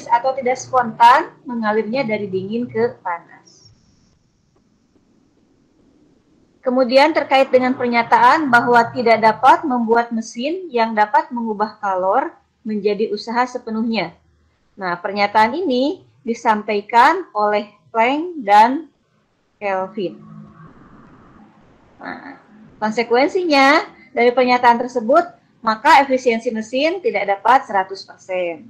atau tidak spontan mengalirnya dari dingin ke panas. Kemudian terkait dengan pernyataan bahwa tidak dapat membuat mesin yang dapat mengubah kalor menjadi usaha sepenuhnya. Nah, pernyataan ini disampaikan oleh Planck dan Kelvin. Nah, konsekuensinya dari pernyataan tersebut, maka efisiensi mesin tidak dapat 100%.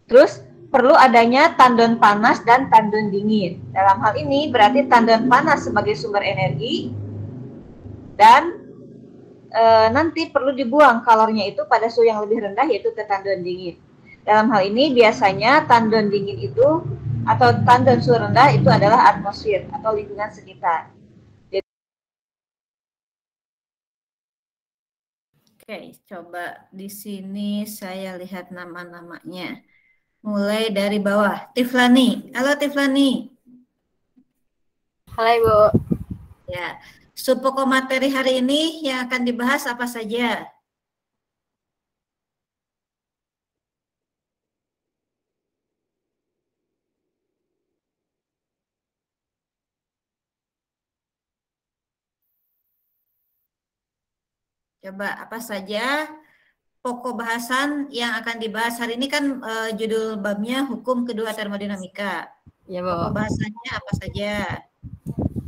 Terus, perlu adanya tandon panas dan tandon dingin. Dalam hal ini, berarti tandon panas sebagai sumber energi, dan nanti perlu dibuang kalornya itu pada suhu yang lebih rendah, yaitu ke tandon dingin. Dalam hal ini, biasanya tandon dingin itu, atau tandon suhu rendah itu adalah atmosfer atau lingkungan sekitar. Oke, coba di sini saya lihat nama-namanya. Mulai dari bawah. Tiflani. Halo Tiflani. Halo Ibu. Ya, subpokok materi hari ini yang akan dibahas apa saja? Coba apa saja pokok bahasan yang akan dibahas hari ini, kan judul babnya hukum kedua termodinamika. Ya, Bu. Pokok bahasannya apa saja?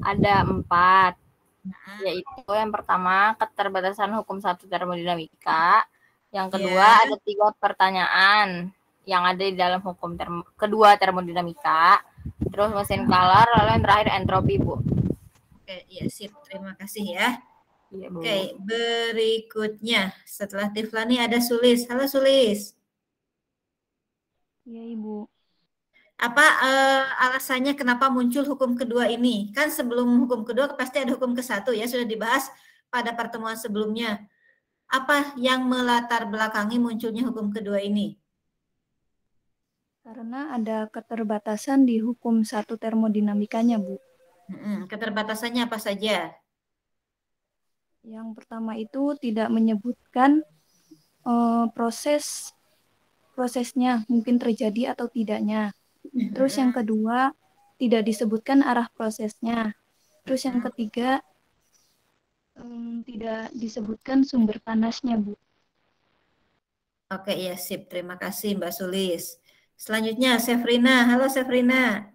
Ada 4, yaitu yang pertama keterbatasan hukum 1 termodinamika, yang kedua ada 3 pertanyaan yang ada di dalam hukum kedua termodinamika, terus mesin kalor, lalu yang terakhir entropi, Bu. Oke, ya sip, terima kasih ya. Ya, Bu. Oke, berikutnya setelah Tiflani ada Sulis. Halo Sulis. Ya Ibu. Apa alasannya kenapa muncul hukum kedua ini? Kan sebelum hukum kedua pasti ada hukum ke-1 ya, sudah dibahas pada pertemuan sebelumnya. Apa yang melatar belakangi munculnya hukum kedua ini? Karena ada keterbatasan di hukum 1 termodinamikanya, Bu. Keterbatasannya apa saja? Yang pertama itu tidak menyebutkan prosesnya mungkin terjadi atau tidaknya. Terus yang kedua, tidak disebutkan arah prosesnya. Terus yang ketiga, tidak disebutkan sumber panasnya, Bu. Oke, ya sip. Terima kasih Mbak Sulis. Selanjutnya Sefrina. Halo Sefrina.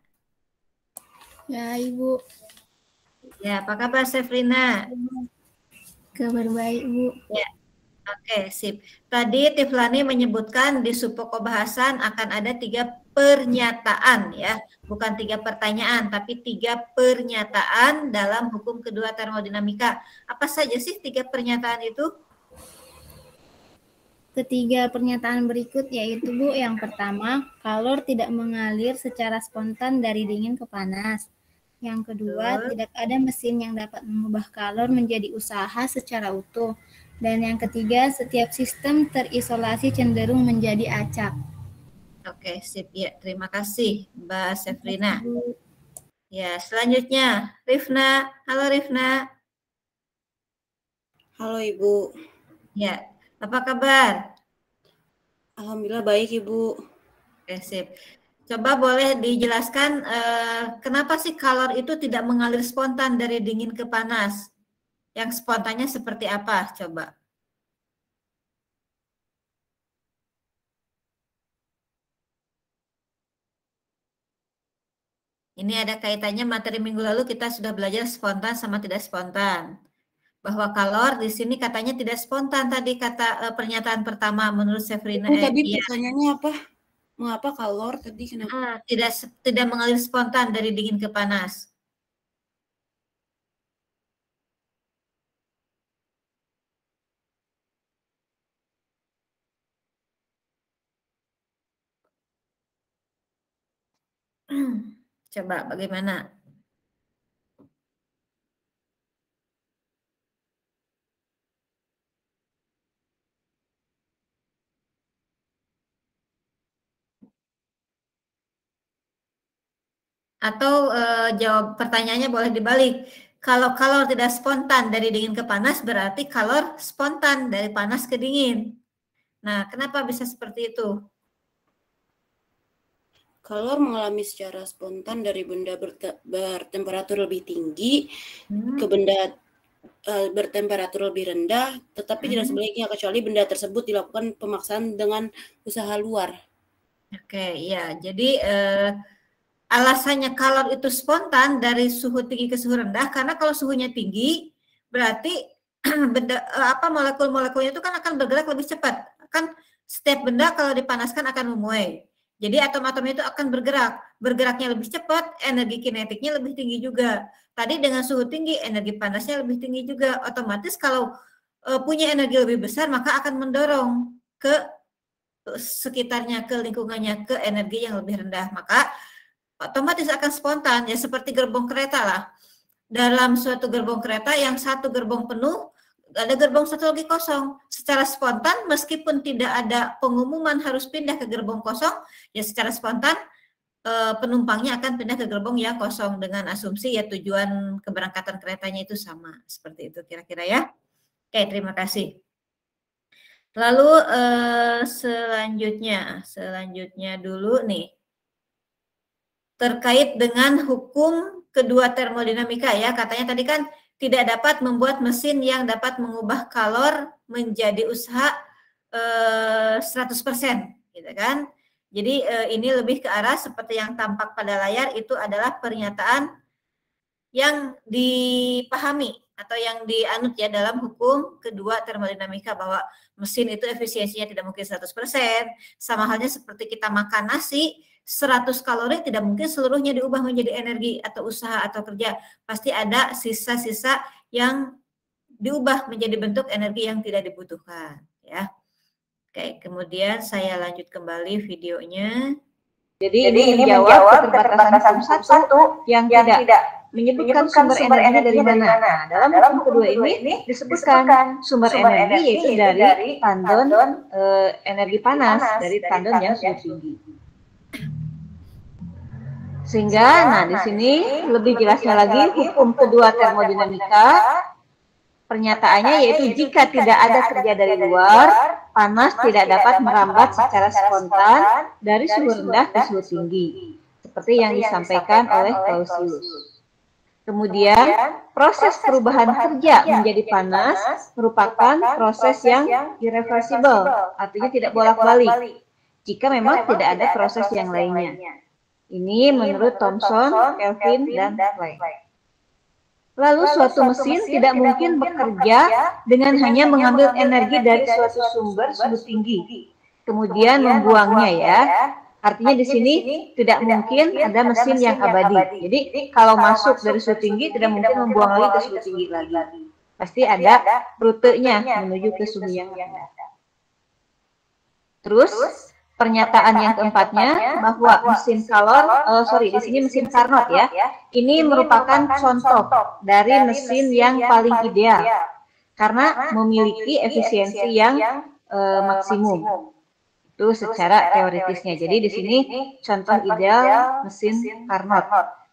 Ya Ibu. Ya, apa kabar Sefrina? Kabar baik Bu. Ya. Oke, sip. Tadi Tiflani menyebutkan di subpokok bahasan akan ada 3 pernyataan ya, bukan 3 pertanyaan, tapi 3 pernyataan dalam hukum kedua termodinamika. Apa saja sih 3 pernyataan itu? Ketiga pernyataan berikut yaitu Bu, yang pertama, kalor tidak mengalir secara spontan dari dingin ke panas. Yang kedua, tidak ada mesin yang dapat mengubah kalor menjadi usaha secara utuh. Dan yang ketiga, setiap sistem terisolasi cenderung menjadi acak. Oke, sip ya. Terima kasih Mbak Sefrina. Ya, selanjutnya Rifna. Halo Rifna. Halo Ibu. Ya, apa kabar? Alhamdulillah baik Ibu. Oke, sip. Coba boleh dijelaskan kenapa sih kalor itu tidak mengalir spontan dari dingin ke panas? Yang spontannya seperti apa? Coba. Ini ada kaitannya materi minggu lalu kita sudah belajar spontan sama tidak spontan. Bahwa kalor di sini katanya tidak spontan tadi kata pernyataan pertama menurut Sefrina. Tadi pertanyaannya apa? Mengapa kalor tadi kenapa? Tidak mengalir spontan dari dingin ke panas. Coba bagaimana? Atau jawab pertanyaannya boleh dibalik. Kalau kalor tidak spontan dari dingin ke panas, berarti kalor spontan dari panas ke dingin. Nah, kenapa bisa seperti itu? kalor mengalami secara spontan dari benda bertemperatur lebih tinggi ke benda bertemperatur lebih rendah, tetapi tidak sebaliknya kecuali benda tersebut dilakukan pemaksaan dengan usaha luar. Oke, ya. Jadi alasannya kalor itu spontan dari suhu tinggi ke suhu rendah karena kalau suhunya tinggi berarti benda molekul-molekulnya itu kan akan bergerak lebih cepat. Kan setiap benda kalau dipanaskan akan memuai. Jadi atom-atomnya itu akan bergeraknya lebih cepat, energi kinetiknya lebih tinggi juga. Tadi dengan suhu tinggi, energi panasnya lebih tinggi juga. Otomatis kalau punya energi lebih besar, maka akan mendorong ke sekitarnya, ke lingkungannya, ke energi yang lebih rendah. Maka otomatis akan spontan, ya seperti gerbong kereta lah. Dalam suatu gerbong kereta yang satu gerbong penuh, ada gerbong satu lagi kosong. Secara spontan, meskipun tidak ada pengumuman harus pindah ke gerbong kosong, ya secara spontan penumpangnya akan pindah ke gerbong yang kosong dengan asumsi ya tujuan keberangkatan keretanya itu sama. Seperti itu kira-kira ya. Oke, terima kasih. Lalu selanjutnya dulu nih. Terkait dengan hukum kedua termodinamika ya, katanya tadi kan tidak dapat membuat mesin yang dapat mengubah kalor menjadi usaha 100%, gitu kan. Jadi ini lebih ke arah seperti yang tampak pada layar, itu adalah pernyataan yang dipahami atau yang dianut ya dalam hukum kedua termodinamika, bahwa mesin itu efisiensinya tidak mungkin 100%, sama halnya seperti kita makan nasi, 100 kalori tidak mungkin seluruhnya diubah menjadi energi atau usaha atau kerja. Pasti ada sisa-sisa yang diubah menjadi bentuk energi yang tidak dibutuhkan. Ya. Oke, kemudian saya lanjut kembali videonya. Jadi ini menjawab keterbatasan hukum 1 yang tidak menyebutkan sumber energi dari mana. Nah, dalam hukum kedua ini disebutkan sumber energi yaitu dari tandon energi panas, dari tandon yang suhu tinggi. Sehingga, nah di sini lebih jelasnya lagi hukum kedua termodinamika, pernyataannya yaitu jika tidak ada kerja dari luar, panas tidak dapat merambat secara spontan dari suhu rendah ke suhu tinggi, seperti yang disampaikan oleh Clausius. Kemudian, proses perubahan kerja menjadi panas merupakan proses yang irreversible, artinya tidak bolak-balik, jika memang tidak ada proses yang lainnya. Ini menurut Thomson, Kelvin, dan Planck. Lalu suatu mesin tidak mungkin bekerja dengan hanya mengambil energi dari suatu sumber suhu tinggi, kemudian membuangnya ya. Artinya di sini tidak mungkin ada mesin yang abadi. Jadi kalau masuk dari suhu tinggi tidak mungkin membuang lagi ke suhu tinggi lagi. Pasti ada rutenya menuju ke suhu yang rendah. Terus pernyataan yang keempatnya bahwa mesin di sini mesin Carnot ya. Ini merupakan contoh dari mesin yang paling ideal karena memiliki efisiensi yang maksimum. Itu secara teoritisnya. Jadi di sini contoh ideal mesin Carnot.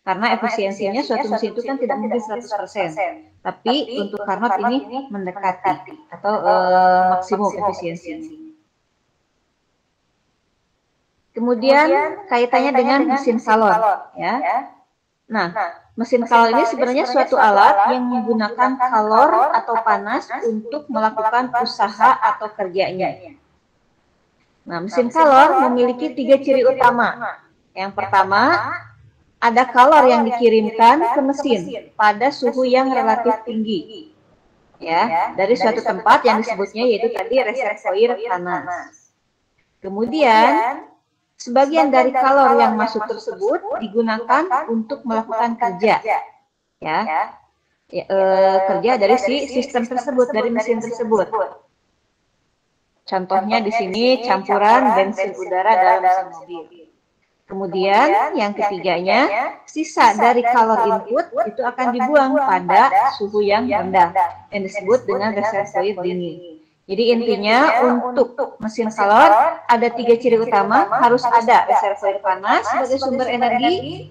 Karena efisiensinya suatu mesin itu kan tidak mungkin 100%. Tapi untuk Carnot ini mendekati atau maksimum efisiensinya. Kemudian kaitannya dengan mesin kalor, ya. Nah, mesin kalor ini sebenarnya suatu alat yang menggunakan kalor atau panas untuk melakukan usaha atau kerjanya. Nah, mesin kalor memiliki 3 ciri utama. Yang pertama, ada kalor yang dikirimkan ke mesin pada suhu yang relatif tinggi, ya, dari suatu tempat yang disebutnya yaitu tadi reservoir panas. Kemudian sebagian dari kalor yang masuk tersebut digunakan untuk melakukan kerja, kerja dari si sistem tersebut, dari mesin tersebut. Contohnya di sini campuran bensin udara dalam mesin mobil. Kemudian yang ketiganya, sisa dari kalor input itu akan dibuang pada suhu yang rendah, yang disebut dengan reservoir dingin. Jadi intinya untuk mesin kalor ada 3 ciri utama, harus ada reservoir panas sebagai sumber energi,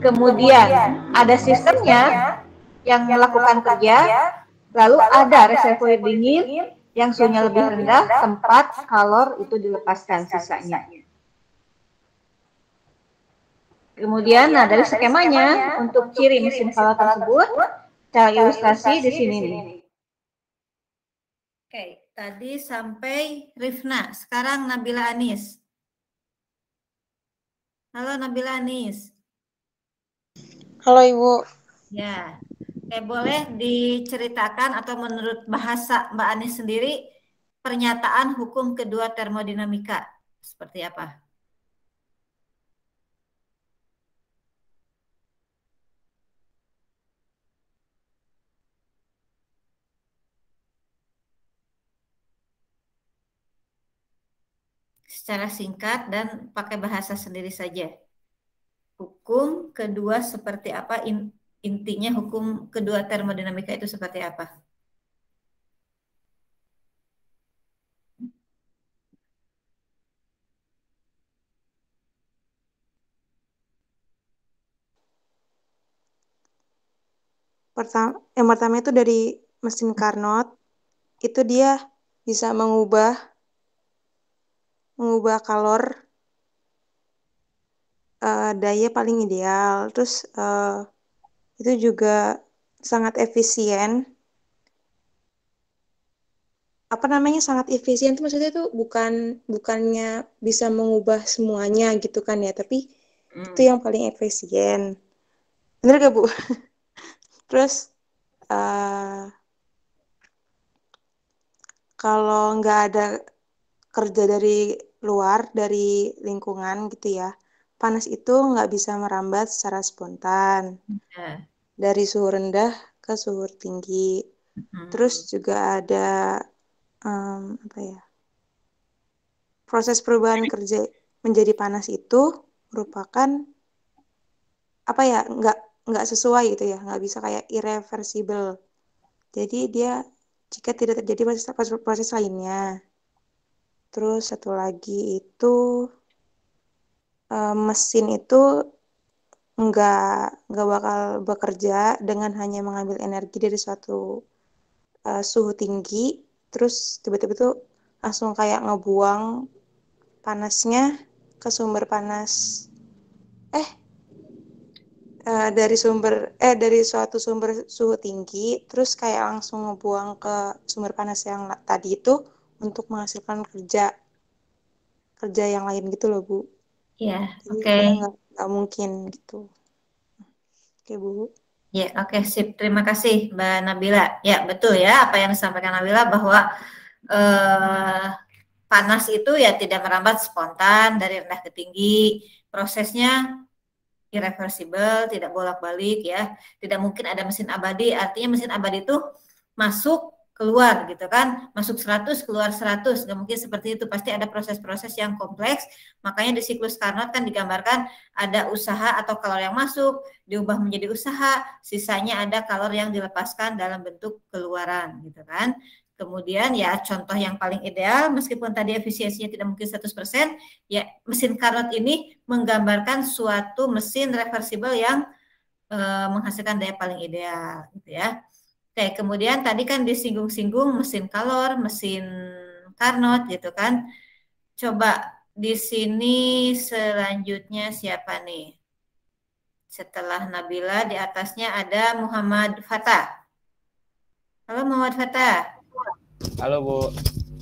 kemudian ada sistemnya yang melakukan kerja, lalu ada reservoir dingin yang suhunya lebih rendah, tempat kalor itu dilepaskan sisanya. Kemudian, nah dari skemanya untuk ciri mesin color tersebut, cara ilustrasi di sini nih. Oke, tadi sampai Rifna. Sekarang Nabila Anis. Halo Nabila Anis. Halo Ibu. Ya, boleh diceritakan atau menurut bahasa Mbak Anis sendiri pernyataan hukum kedua termodinamika seperti apa? Secara singkat dan pakai bahasa sendiri saja. Hukum kedua seperti apa? Intinya hukum kedua termodinamika itu seperti apa? Yang pertama itu dari mesin Carnot, itu dia bisa mengubah kalor daya paling ideal. Terus itu juga sangat efisien. Apa namanya sangat efisien itu maksudnya itu bukannya bisa mengubah semuanya gitu kan ya, tapi itu yang paling efisien. Bener gak Bu? Terus kalau nggak ada kerja dari luar, dari lingkungan gitu ya, panas itu nggak bisa merambat secara spontan dari suhu rendah ke suhu tinggi. Terus juga ada apa ya, proses perubahan kerja menjadi panas itu merupakan apa ya, nggak sesuai gitu ya, nggak bisa kayak irreversible. Jadi dia jika tidak terjadi proses lainnya. Terus satu lagi itu mesin itu nggak bakal bekerja dengan hanya mengambil energi dari suatu suhu tinggi, terus tiba-tiba tuh langsung kayak ngebuang panasnya ke sumber panas dari suatu sumber suhu tinggi, terus kayak langsung ngebuang ke sumber panas yang tadi itu untuk menghasilkan kerja yang lain gitu loh Bu. Iya, oke. Nggak mungkin gitu. Oke Bu. Ya, oke, sip. Terima kasih Mbak Nabila. Ya, betul ya apa yang disampaikan Nabila bahwa panas itu ya tidak merambat spontan dari rendah ke tinggi. Prosesnya irreversible, tidak bolak-balik ya. Tidak mungkin ada mesin abadi. Artinya mesin abadi itu masuk keluar gitu kan, masuk 100 keluar 100, nggak mungkin seperti itu, pasti ada proses-proses yang kompleks. Makanya di siklus Carnot kan digambarkan ada usaha atau kalor yang masuk diubah menjadi usaha, sisanya ada kalor yang dilepaskan dalam bentuk keluaran gitu kan. Kemudian ya contoh yang paling ideal, meskipun tadi efisiensinya tidak mungkin 100%, ya mesin Carnot ini menggambarkan suatu mesin reversibel yang menghasilkan daya paling ideal gitu ya. Oke, kemudian tadi kan disinggung-singgung mesin kalor, mesin Carnot gitu kan. Coba di sini selanjutnya siapa nih? Setelah Nabila di atasnya ada Muhammad Fatah. Halo Muhammad Fatah. Halo Bu.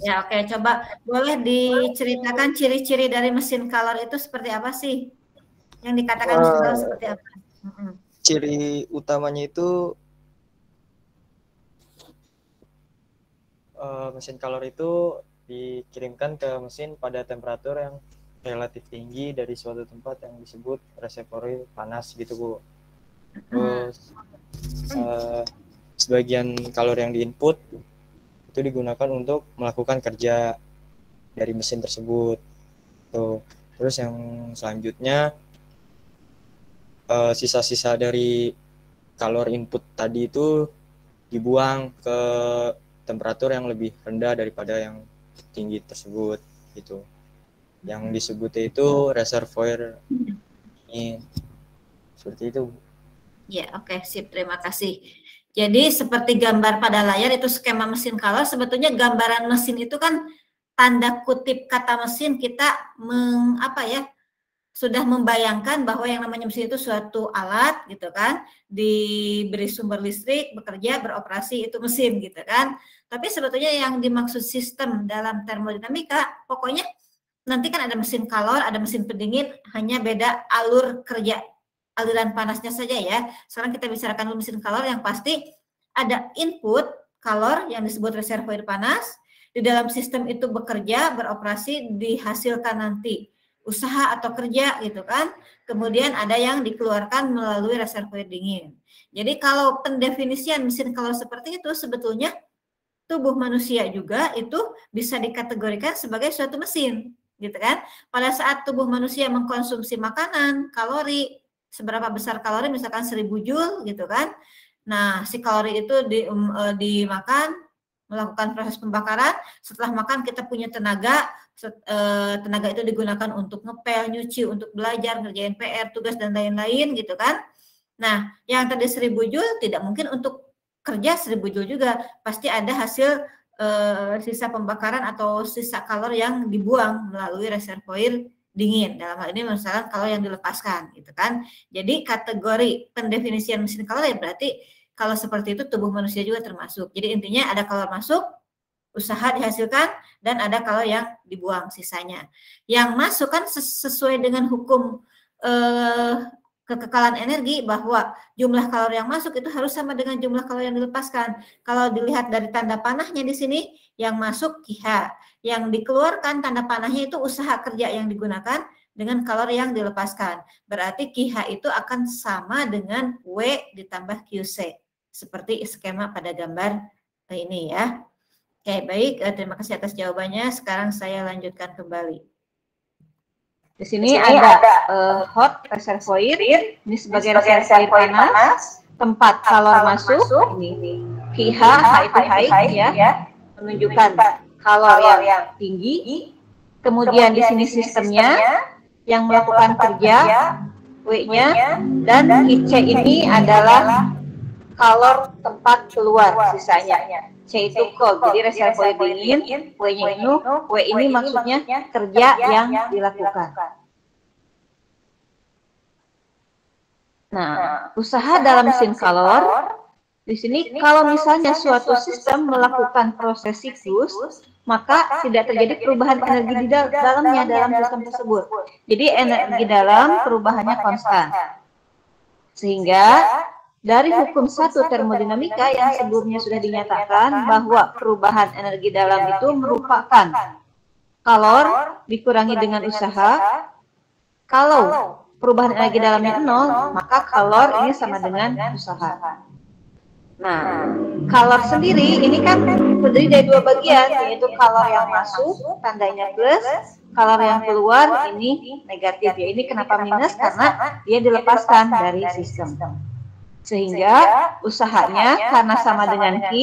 Ya oke, coba boleh diceritakan ciri-ciri dari mesin kalor itu seperti apa sih? Yang dikatakan mesin kalor seperti apa? Ciri utamanya itu mesin kalor itu dikirimkan ke mesin pada temperatur yang relatif tinggi dari suatu tempat yang disebut reservoir panas gitu Bu. Terus sebagian kalor yang diinput itu digunakan untuk melakukan kerja dari mesin tersebut. Tuh. Terus yang selanjutnya sisa-sisa dari kalor input tadi itu dibuang ke temperatur yang lebih rendah daripada yang tinggi tersebut gitu. Yang disebutnya itu reservoir ini. Seperti itu. Ya, oke, sip. Terima kasih. Jadi seperti gambar pada layar itu skema mesin kalor, sebetulnya gambaran mesin itu kan tanda kutip kata mesin kita sudah membayangkan bahwa yang namanya mesin itu suatu alat gitu kan, diberi sumber listrik, bekerja, beroperasi, itu mesin gitu kan. Tapi sebetulnya yang dimaksud sistem dalam termodinamika, pokoknya nanti kan ada mesin kalor, ada mesin pendingin, hanya beda alur kerja, aliran panasnya saja ya. Sekarang kita bicarakan dulu mesin kalor, yang pasti ada input kalor yang disebut reservoir panas, di dalam sistem itu bekerja, beroperasi, dihasilkan nanti usaha atau kerja gitu kan. Kemudian ada yang dikeluarkan melalui reservoir dingin. Jadi kalau pendefinisian mesin kalor seperti itu, sebetulnya tubuh manusia juga itu bisa dikategorikan sebagai suatu mesin gitu kan. Pada saat tubuh manusia mengkonsumsi makanan, kalori, seberapa besar kalori, misalkan 1000 Joule gitu kan. Nah, si kalori itu dimakan, melakukan proses pembakaran. Setelah makan kita punya tenaga, tenaga itu digunakan untuk ngepel, nyuci, untuk belajar, ngerjain PR, tugas dan lain-lain gitu kan. Nah, yang tadi 1000 Joule tidak mungkin untuk kerja 1000 Joule juga, pasti ada hasil sisa pembakaran atau sisa kalor yang dibuang melalui reservoir dingin. Dalam hal ini misalkan kalor yang dilepaskan gitu kan. Jadi kategori pendefinisian mesin kalor ya berarti kalau seperti itu tubuh manusia juga termasuk. Jadi intinya ada kalor masuk, usaha dihasilkan, dan ada kalor yang dibuang sisanya. Yang masuk kan sesuai dengan hukum kekekalan energi, bahwa jumlah kalor yang masuk itu harus sama dengan jumlah kalor yang dilepaskan. Kalau dilihat dari tanda panahnya di sini, yang masuk KH, yang dikeluarkan tanda panahnya itu usaha kerja yang digunakan dengan kalor yang dilepaskan. Berarti KH itu akan sama dengan W ditambah QC. Seperti skema pada gambar ini ya. Oke, baik. Terima kasih atas jawabannya. Sekarang saya lanjutkan kembali. Di sini ada hot reservoir, ini sebagai reservoir panas, tempat kalor masuk, ini KH, H itu high ya, menunjukkan kalor yang tinggi. Kemudian di sini sistemnya yang melakukan kerja, W-nya, dan IC ini adalah kalor tempat keluar sisanya. C itu cold, jadi reservoir dingin, W-nya ini, W ini maksudnya kerja yang dilakukan. Nah, usaha dalam mesin kalor, di sini kalau misalnya suatu sistem melakukan proses siklus, maka tidak terjadi perubahan energi di dalamnya dalam sistem tersebut. Jadi energi dalam perubahannya konstan. Sehingga dari hukum 1 termodinamika yang sebelumnya sudah dinyatakan bahwa perubahan energi dalam itu merupakan kalor dikurangi dengan usaha. Kalau perubahan energi dalamnya 0, maka kalor ini sama dengan usaha. Nah, kalor sendiri ini kan terdiri dari 2 bagian, yaitu kalor yang masuk, tandanya plus, kalor yang keluar ini negatif. Ya, ini kenapa minus? Karena dia dilepaskan dari sistem. Sehingga usahanya karena sama dengan Q,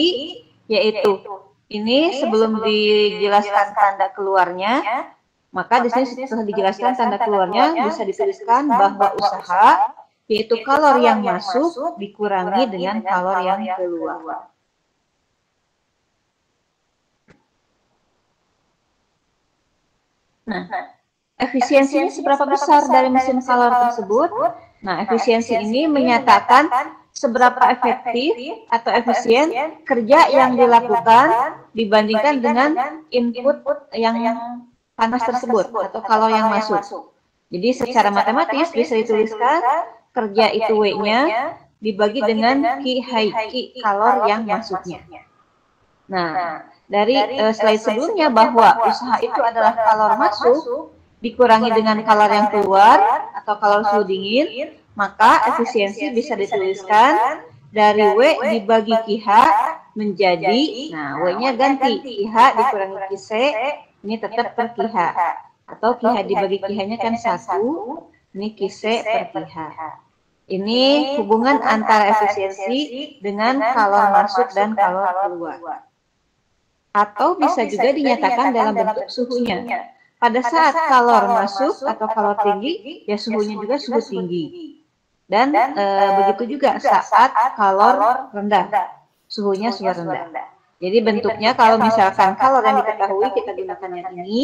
yaitu ini sebelum dijelaskan tanda keluarnya, maka di sini setelah dijelaskan tanda keluarnya bisa dituliskan bahwa usaha yaitu kalor yang masuk dikurangi dengan kalor yang keluar. Nah, efisiensinya seberapa besar dari mesin kalor tersebut? Nah, efisiensi ini menyatakan seberapa efektif atau efisien kerja yang dilakukan dibandingkan dengan input yang panas tersebut atau kalor yang masuk. Jadi secara matematis bisa dituliskan kerja itu W-nya dibagi dengan Q high, Q kalor yang masuknya. Nah, dari slide sebelumnya bahwa usaha itu adalah kalor masuk dikurangi dengan kalor yang keluar atau kalor suhu dingin, maka efisiensi bisa dituliskan dari W dibagi QH menjadi, nah W-nya ganti, QH dikurangi QC, ini tetap per QH. Atau QH dibagi QH-nya kan 1, ini QC per QH. Ini hubungan antara efisiensi dengan kalor masuk dan kalor keluar. Atau bisa juga dinyatakan dalam bentuk suhunya. Pada saat kalor masuk atau kalor tinggi, ya suhunya juga suhu tinggi. Dan begitu juga saat kalor rendah, suhunya suhu rendah. Jadi bentuknya kalau misalkan kalor yang diketahui kita gunakan yang ini,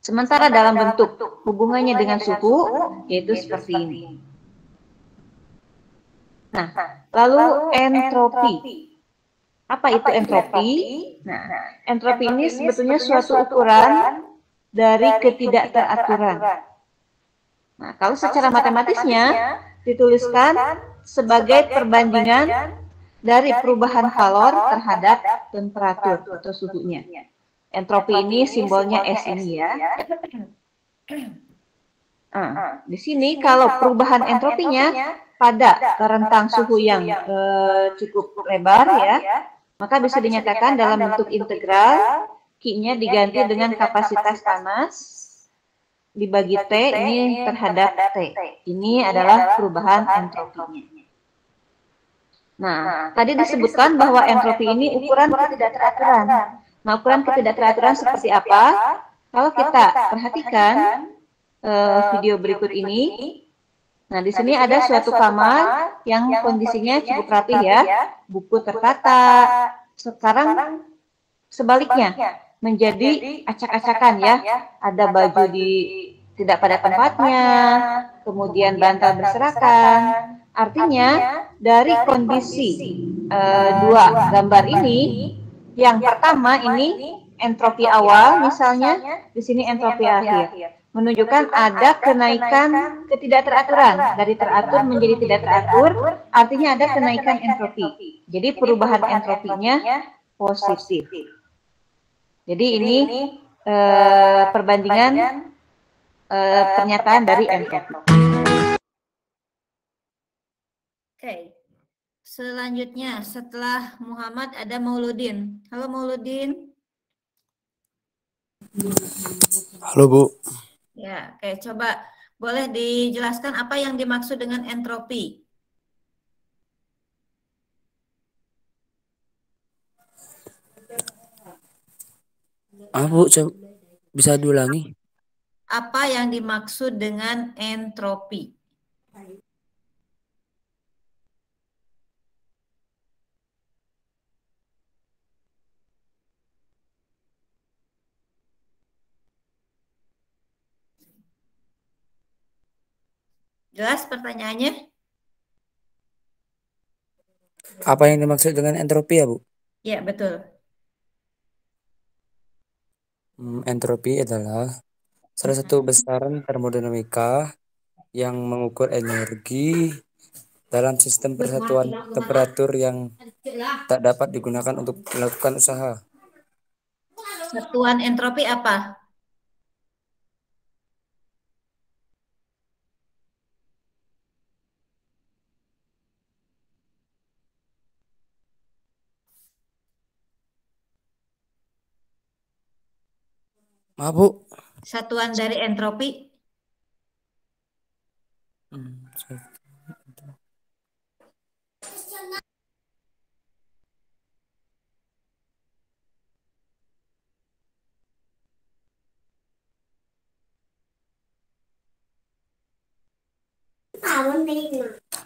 Sementara dalam bentuk hubungannya dengan suhu, yaitu seperti ini. Nah, lalu entropi. Apa itu entropi? Nah, entropi ini sebetulnya suatu ukuran dari ketidakteraturan. Nah, kalau secara matematisnya dituliskan sebagai perbandingan dari perubahan kalor terhadap temperatur atau suhunya. Entropi ini simbolnya S ini ya. Nah, di sini kalau perubahan entropinya pada rentang suhu yang cukup lebar ya, maka bisa dinyatakan dalam bentuk integral, Q-nya diganti dengan kapasitas panas dibagi T ini terhadap T. Ini adalah perubahan entropinya. Nah, tadi disebutkan bahwa entropi ini ukuran ketidakteraturan. Nah, ukuran ketidakteraturan seperti apa? Kalau kita perhatikan video berikut ini, nah di sini ada suatu kamar yang kondisinya cukup rapi ya, buku tertata. Sekarang sebaliknya menjadi acak-acakan ya, ada baju tidak pada tempatnya, kemudian bantal berserakan. Artinya dari kondisi dua gambar ini, yang pertama ini entropi awal misalnya, di sini entropi akhir, menunjukkan ada kenaikan ketidakteraturan, dari teratur menjadi tidak teratur, artinya ada kenaikan entropi. Jadi perubahan entropinya positif. Jadi ini perbandingan pernyataan dari entropi. Oke, selanjutnya setelah Muhammad ada Mauludin. Halo Mauludin. Halo Bu. Ya, oke, coba boleh dijelaskan apa yang dimaksud dengan entropi? Bu, bisa diulangi? Apa yang dimaksud dengan entropi? Jelas pertanyaannya? Apa yang dimaksud dengan entropi ya Bu? Ya, betul. Entropi adalah salah satu besaran termodinamika yang mengukur energi dalam sistem persatuan temperatur yang tak dapat digunakan untuk melakukan usaha. Satuan entropi apa? Maaf Bu. Satuan dari entropi?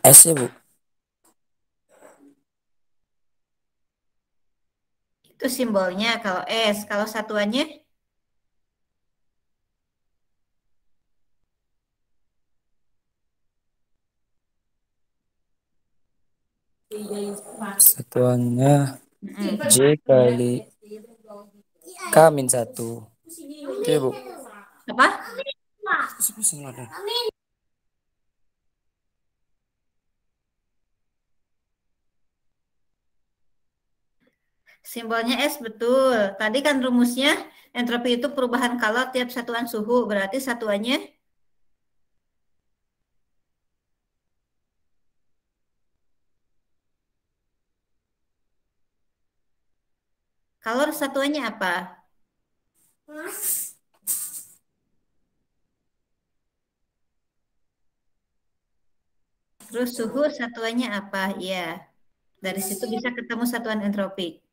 S ya Bu? Itu simbolnya kalau S. Kalau satuannya? Satuannya J kali K-1. Oke Bu. Apa? Simbolnya S betul. Tadi kan rumusnya entropi itu perubahan kalor tiap satuan suhu. Berarti satuannya? Kalor satuannya apa? Terus suhu satuannya apa? Ya. Dari situ bisa ketemu satuan entropi.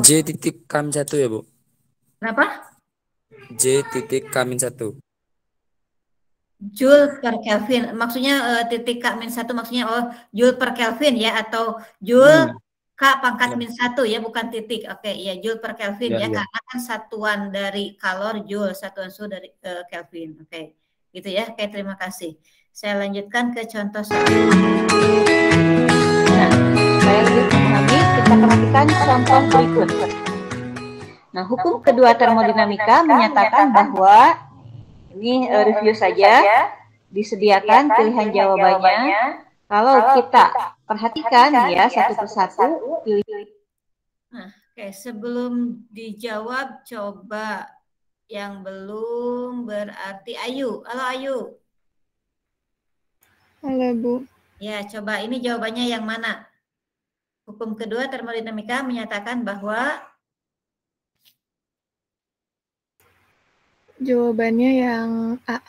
J titik K-1 ya Bu? Kenapa? J titik K-1. Joule per Kelvin. Maksudnya titik K-1 maksudnya Joule per Kelvin ya, atau Joule K pangkat -1 ya, bukan titik. Oke, ya Joule per Kelvin ya, karena kan satuan dari kalor Joule, satuan suhu dari Kelvin. Oke, gitu ya. Oke, terima kasih. Saya lanjutkan ke contoh selanjutnya. Nah, saya lebih memahami, kita perhatikan contoh berikut. Nah, hukum kedua termodinamika menyatakan bahwa, ini review saja, disediakan pilihan jawabannya. Kalau kita perhatikan ya satu persatu, pilih. Nah, oke, sebelum dijawab, coba yang belum berarti Ayu. Halo Ayu. Halo Bu. Ya, coba ini jawabannya yang mana? Hukum kedua termodinamika menyatakan bahwa Jawabannya yang A.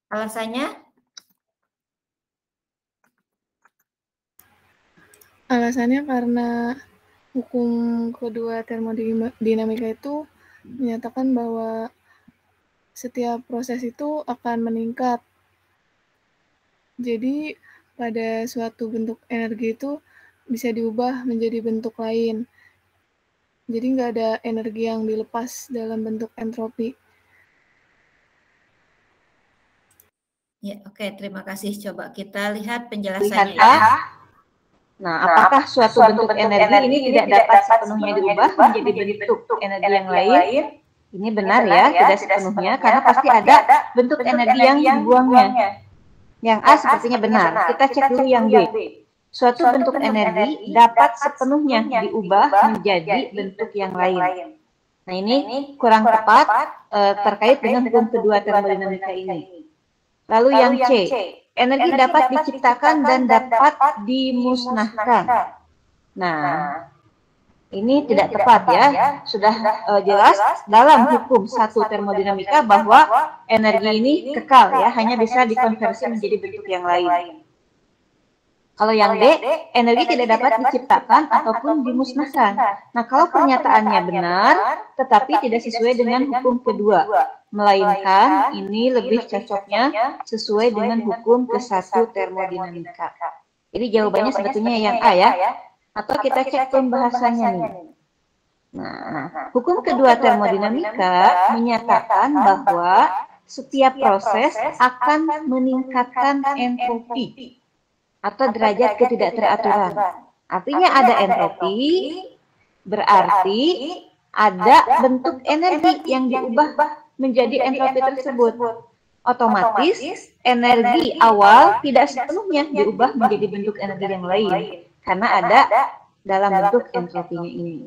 Alasannya? Alasannya karena hukum kedua termodinamika itu menyatakan bahwa setiap proses itu akan meningkat. Jadi pada suatu bentuk energi itu bisa diubah menjadi bentuk lain. Jadi nggak ada energi yang dilepas dalam bentuk entropi. Ya, oke, terima kasih. Coba kita lihat penjelasannya ya. Nah, apakah suatu bentuk energi ini tidak dapat sepenuhnya diubah menjadi bentuk energi yang lain? Ini benar ya, tidak sepenuhnya, karena pasti ada bentuk energi yang dibuangnya. Yang A sepertinya benar. Kita cek dulu yang B. Suatu bentuk energi dapat sepenuhnya diubah menjadi bentuk yang lain. Nah, ini kurang tepat terkait dengan hukum kedua termodinamika ini. Lalu yang C, energi dapat diciptakan dan dapat dimusnahkan. Nah, ini tidak tepat ya. Sudah jelas dalam hukum satu termodinamika bahwa energi ini kekal ya, hanya bisa dikonversi menjadi bentuk yang lain. Kalau yang D, energi tidak dapat diciptakan ataupun dimusnahkan. Nah, kalau pernyataannya benar, tetapi tidak sesuai dengan hukum kedua, melainkan ini lebih cocoknya sesuai dengan hukum ke-1 termodinamika. Jadi jawabannya sebetulnya yang A ya. Atau kita cek pembahasannya nih. Nah, hukum kedua termodinamika menyatakan bahwa setiap proses akan meningkatkan entropi atau derajat ketidakteraturan. Artinya ada entropi, berarti ada bentuk energi yang diubah menjadi entropi tersebut. Otomatis energi awal tidak sepenuhnya diubah menjadi bentuk energi yang lain, karena ada dalam bentuk entropinya ini.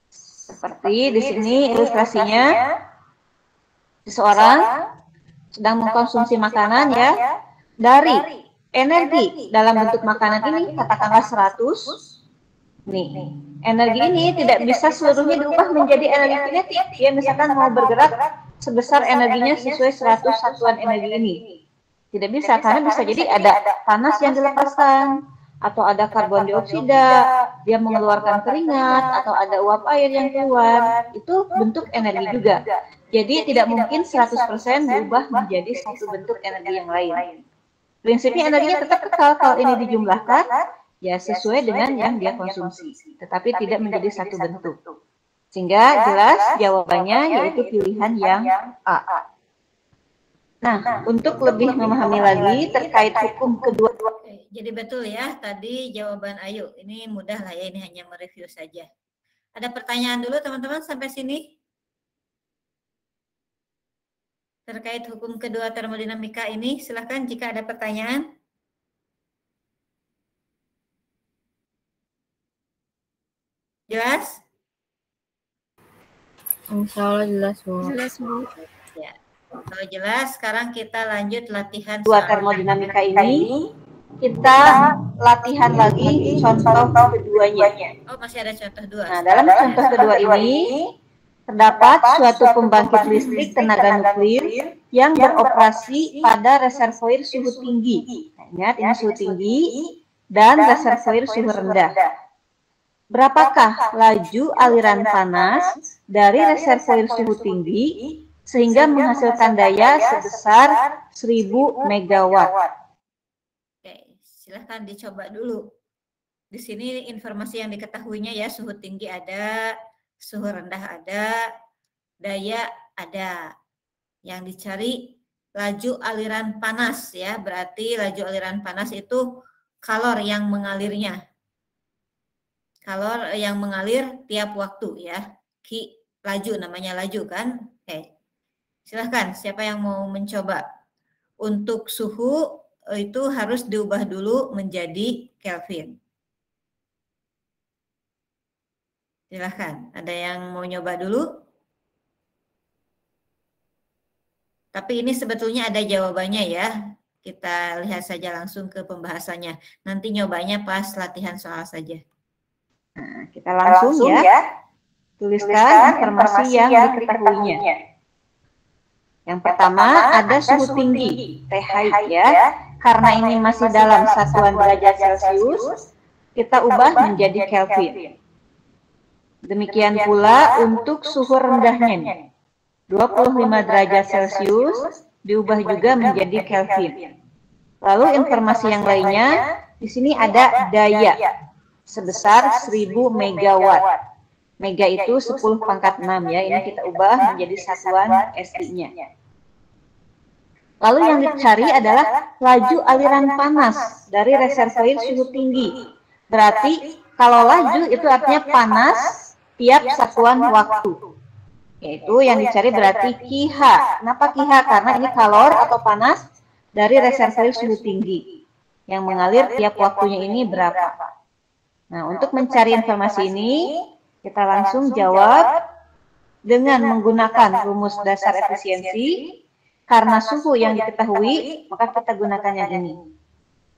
Seperti di sini ilustrasinya, seseorang sedang mengkonsumsi makanan ya, dari energi dalam bentuk makanan ini katakanlah 100. Nih, energi ini tidak bisa seluruhnya diubah menjadi energi kinetik. Dia misalkan mau bergerak sebesar energinya sesuai 100 satuan energi ini. Tidak bisa, karena bisa jadi ada panas yang dilepaskan, atau ada karbon dioksida, dia mengeluarkan keringat, atau ada uap air yang keluar. Itu bentuk energi juga. Jadi tidak mungkin 100% diubah menjadi satu bentuk energi yang lain. Prinsipnya energinya tetap kekal kalau ini dijumlahkan, ya sesuai dengan yang dia konsumsi, tetapi tidak menjadi satu bentuk. Sehingga jelas jawabannya yaitu pilihan yang A. Nah, untuk lebih memahami lagi terkait hukum kedua. Jadi betul ya, tadi jawaban Ayu. Ini mudah lah ya, ini hanya mereview saja. Ada pertanyaan dulu teman-teman sampai sini? Terkait hukum kedua termodinamika ini, silahkan jika ada pertanyaan. Jelas? Insya Allah jelas, Bu. Jelas, Bu. Ya. Kalau jelas, sekarang kita lanjut latihan Dua termodinamika ini, kita latihan lagi contoh keduanya. Oh, masih ada contoh dua. Nah, dalam contoh kedua ini, terdapat suatu pembangkit listrik tenaga nuklir yang beroperasi pada reservoir suhu tinggi. Nah, ingat, ini suhu tinggi dan reservoir suhu rendah. Berapakah laju aliran panas dari reservoir suhu tinggi sehingga menghasilkan daya sebesar 1000 megawatt. Oke, silahkan dicoba dulu. Di sini informasi yang diketahuinya ya, suhu tinggi ada, suhu rendah ada, daya ada. Yang dicari laju aliran panas ya, berarti laju aliran panas itu kalor yang mengalirnya. Kalor yang mengalir tiap waktu ya. Laju namanya laju kan? Oke. Silahkan, siapa yang mau mencoba? Untuk suhu itu harus diubah dulu menjadi Kelvin. Silahkan, ada yang mau nyoba dulu? Tapi ini sebetulnya ada jawabannya ya. Kita lihat saja langsung ke pembahasannya. Nanti nyobanya pas latihan soal saja. Nah, kita langsung ya. Tuliskan informasi yang diketahuinya. Yang pertama ada suhu tinggi, TH ya. Karena ini masih dalam satuan derajat Celcius, kita ubah menjadi Kelvin. Demikian pula untuk suhu rendahnya. 25 derajat Celcius diubah juga menjadi Kelvin. Lalu informasi yang lainnya, di sini ada daya sebesar 1000 megawatt. Mega itu 10 pangkat 6 ya, ini kita ubah menjadi satuan SI-nya. Lalu yang dicari adalah laju aliran panas dari reservoir suhu tinggi. Berarti kalau laju itu artinya panas tiap satuan waktu. Yaitu yang dicari berarti KH. Kenapa KH? Karena ini kalor atau panas dari reservoir suhu tinggi. Yang mengalir tiap waktunya ini berapa. Nah, untuk mencari informasi ini, kita langsung jawab dengan menggunakan rumus dasar efisiensi. Karena suhu yang diketahui, maka kita gunakan yang ini.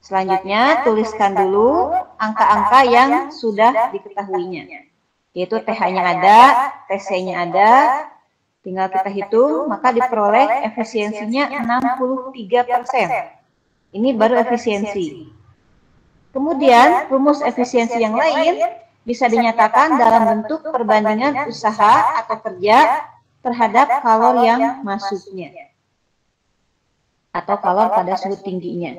Selanjutnya, tuliskan dulu angka-angka yang sudah diketahuinya. Yaitu TH-nya ada, TC-nya ada, tinggal kita hitung, maka diperoleh efisiensinya 63%. Ini baru efisiensi. Kemudian, rumus efisiensi yang lain bisa dinyatakan dalam bentuk perbandingan usaha atau kerja terhadap kalor yang masuknya. Atau kalor pada suhu tingginya.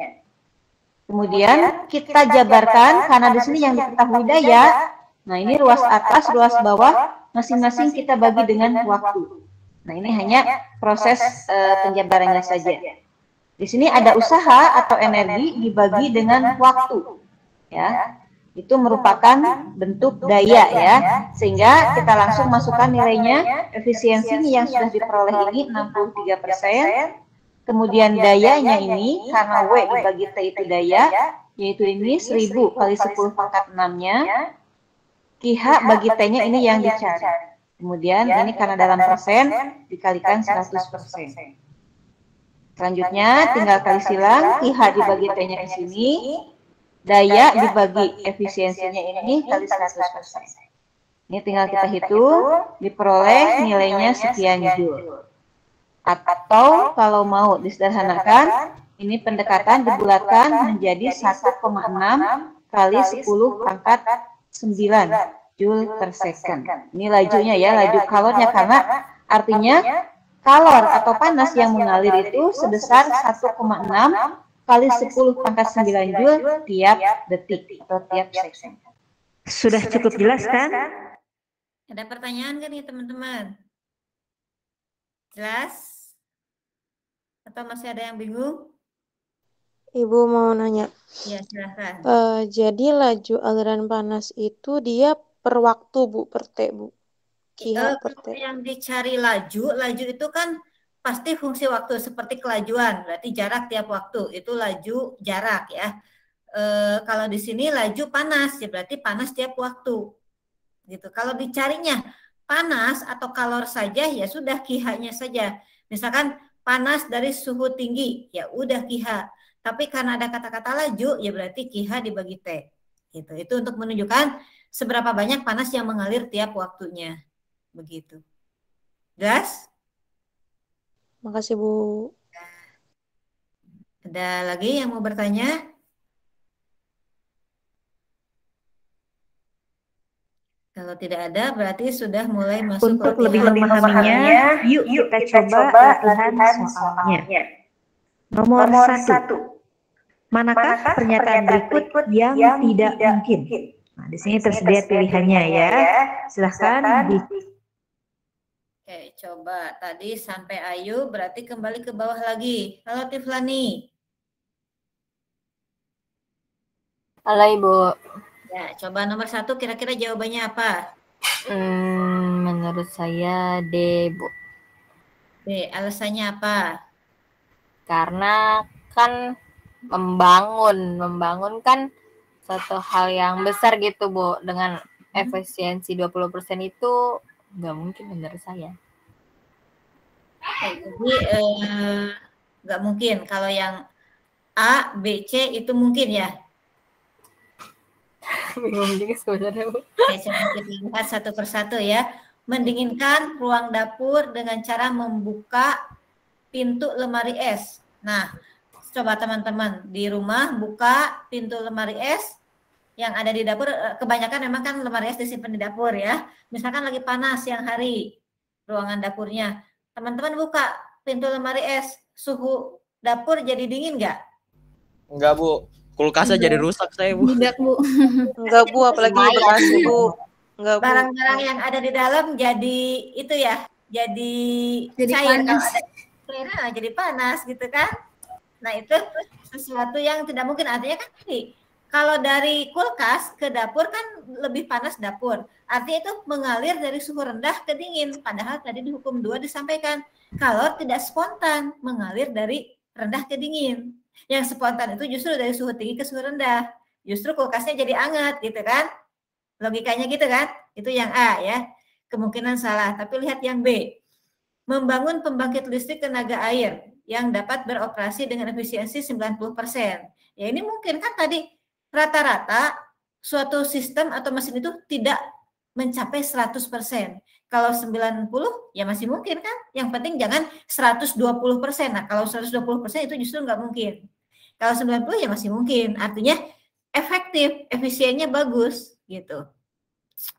Kemudian kita jabarkan karena di sini yang diketahui daya. Nah, ini ruas atas, ruas bawah, masing-masing kita bagi dengan waktu. Nah, ini hanya proses penjabarannya saja. Di sini ada usaha atau energi dibagi dengan waktu. Ya, itu merupakan bentuk daya ya. Sehingga kita langsung masukkan nilainya, efisiensinya yang sudah diperoleh ini 63%. Kemudian dayanya ini, karena W dibagi T itu daya, yaitu ini 1000 kali 10 pangkat 6-nya. KH bagi T-nya ini yang dicari. Kemudian ini karena dalam persen, dikalikan 100%. Selanjutnya, tinggal kali silang, KH dibagi T-nya di sini, daya dibagi efisiensinya ini kali 100%. Ini tinggal kita hitung, diperoleh nilainya sekian Joule. Atau kalau mau disederhanakan, ini pendekatan dibulatkan menjadi 1,6 kali 10 pangkat 9 Joule per second. Ini lajunya ya, laju kalornya, karena artinya kalor atau panas yang mengalir itu sebesar 1,6 kali 10 pangkat 9 Joule tiap detik atau tiap second. Sudah cukup jelas kan? Ada pertanyaan kan nih teman-teman? Jelas? Atau masih ada yang bingung? Ibu mau nanya. Ya, silahkan. Jadi laju aliran panas itu dia per waktu, Bu, per T, Bu. KH per T. Yang dicari laju itu kan pasti fungsi waktu seperti kelajuan, berarti jarak tiap waktu, itu laju jarak ya. Kalau di sini laju panas, ya berarti panas tiap waktu. Gitu. Kalau dicarinya panas atau kalor saja, ya sudah KH-nya saja. Misalkan panas dari suhu tinggi, ya udah KH. Tapi karena ada kata-kata laju, ya berarti KH dibagi T. Gitu. Itu untuk menunjukkan seberapa banyak panas yang mengalir tiap waktunya. Begitu. Gas? Makasih, Bu. Ada lagi yang mau bertanya? Kalau tidak ada berarti sudah mulai masuk Untuk latihan. lebih memahaminya, yuk kita coba latihan soalnya. Nomor 1. Manakah pernyataan berikut yang tidak mungkin? Nah, di sini tersedia pilihannya ya. Silahkan di Oke, coba tadi sampai Ayu, berarti kembali ke bawah lagi. Halo Tiflani. Halo Ibu. Ya, coba nomor 1 kira-kira jawabannya apa? Menurut saya D, Bu. D, alasannya apa? Karena kan membangun kan suatu hal yang besar gitu, Bu. Dengan efisiensi 20% itu nggak mungkin menurut saya. Jadi nggak mungkin. Kalau yang A, B, C itu mungkin ya? Bingung juga sebenarnya, Bu. Oke, coba kita lihat satu persatu ya. Mendinginkan ruang dapur dengan cara membuka pintu lemari es. Nah, coba teman-teman di rumah buka pintu lemari es yang ada di dapur. Kebanyakan memang kan lemari es disimpan di dapur ya. Misalkan lagi panas siang hari, ruangan dapurnya. Teman-teman buka pintu lemari es, suhu dapur jadi dingin nggak? Enggak, Bu. Kulkasnya jadi rusak saya, Bu. Tidak, Bu. Enggak, Bu, apalagi Bekasi, Bu. Enggak, Bu. Barang-barang yang ada di dalam jadi itu ya, jadi cair. panas. Jadi panas gitu kan. Nah, itu sesuatu yang tidak mungkin. Artinya kan tadi, kalau dari kulkas ke dapur kan lebih panas dapur. Artinya itu mengalir dari suhu rendah ke dingin. Padahal tadi di hukum 2 disampaikan, kalau tidak spontan mengalir dari rendah ke dingin. Yang spontan itu justru dari suhu tinggi ke suhu rendah. Justru kulkasnya jadi hangat gitu kan. Logikanya gitu kan. Itu yang A ya. Kemungkinan salah. Tapi lihat yang B. Membangun pembangkit listrik tenaga air yang dapat beroperasi dengan efisiensi 90%. Ya ini mungkin kan tadi rata-rata suatu sistem atau mesin itu tidak mencapai 100%. Kalau 90 ya masih mungkin kan. Yang penting jangan 120%. Nah kalau 120% itu justru nggak mungkin. Kalau 90 ya masih mungkin. Artinya efektif, efisiennya bagus gitu.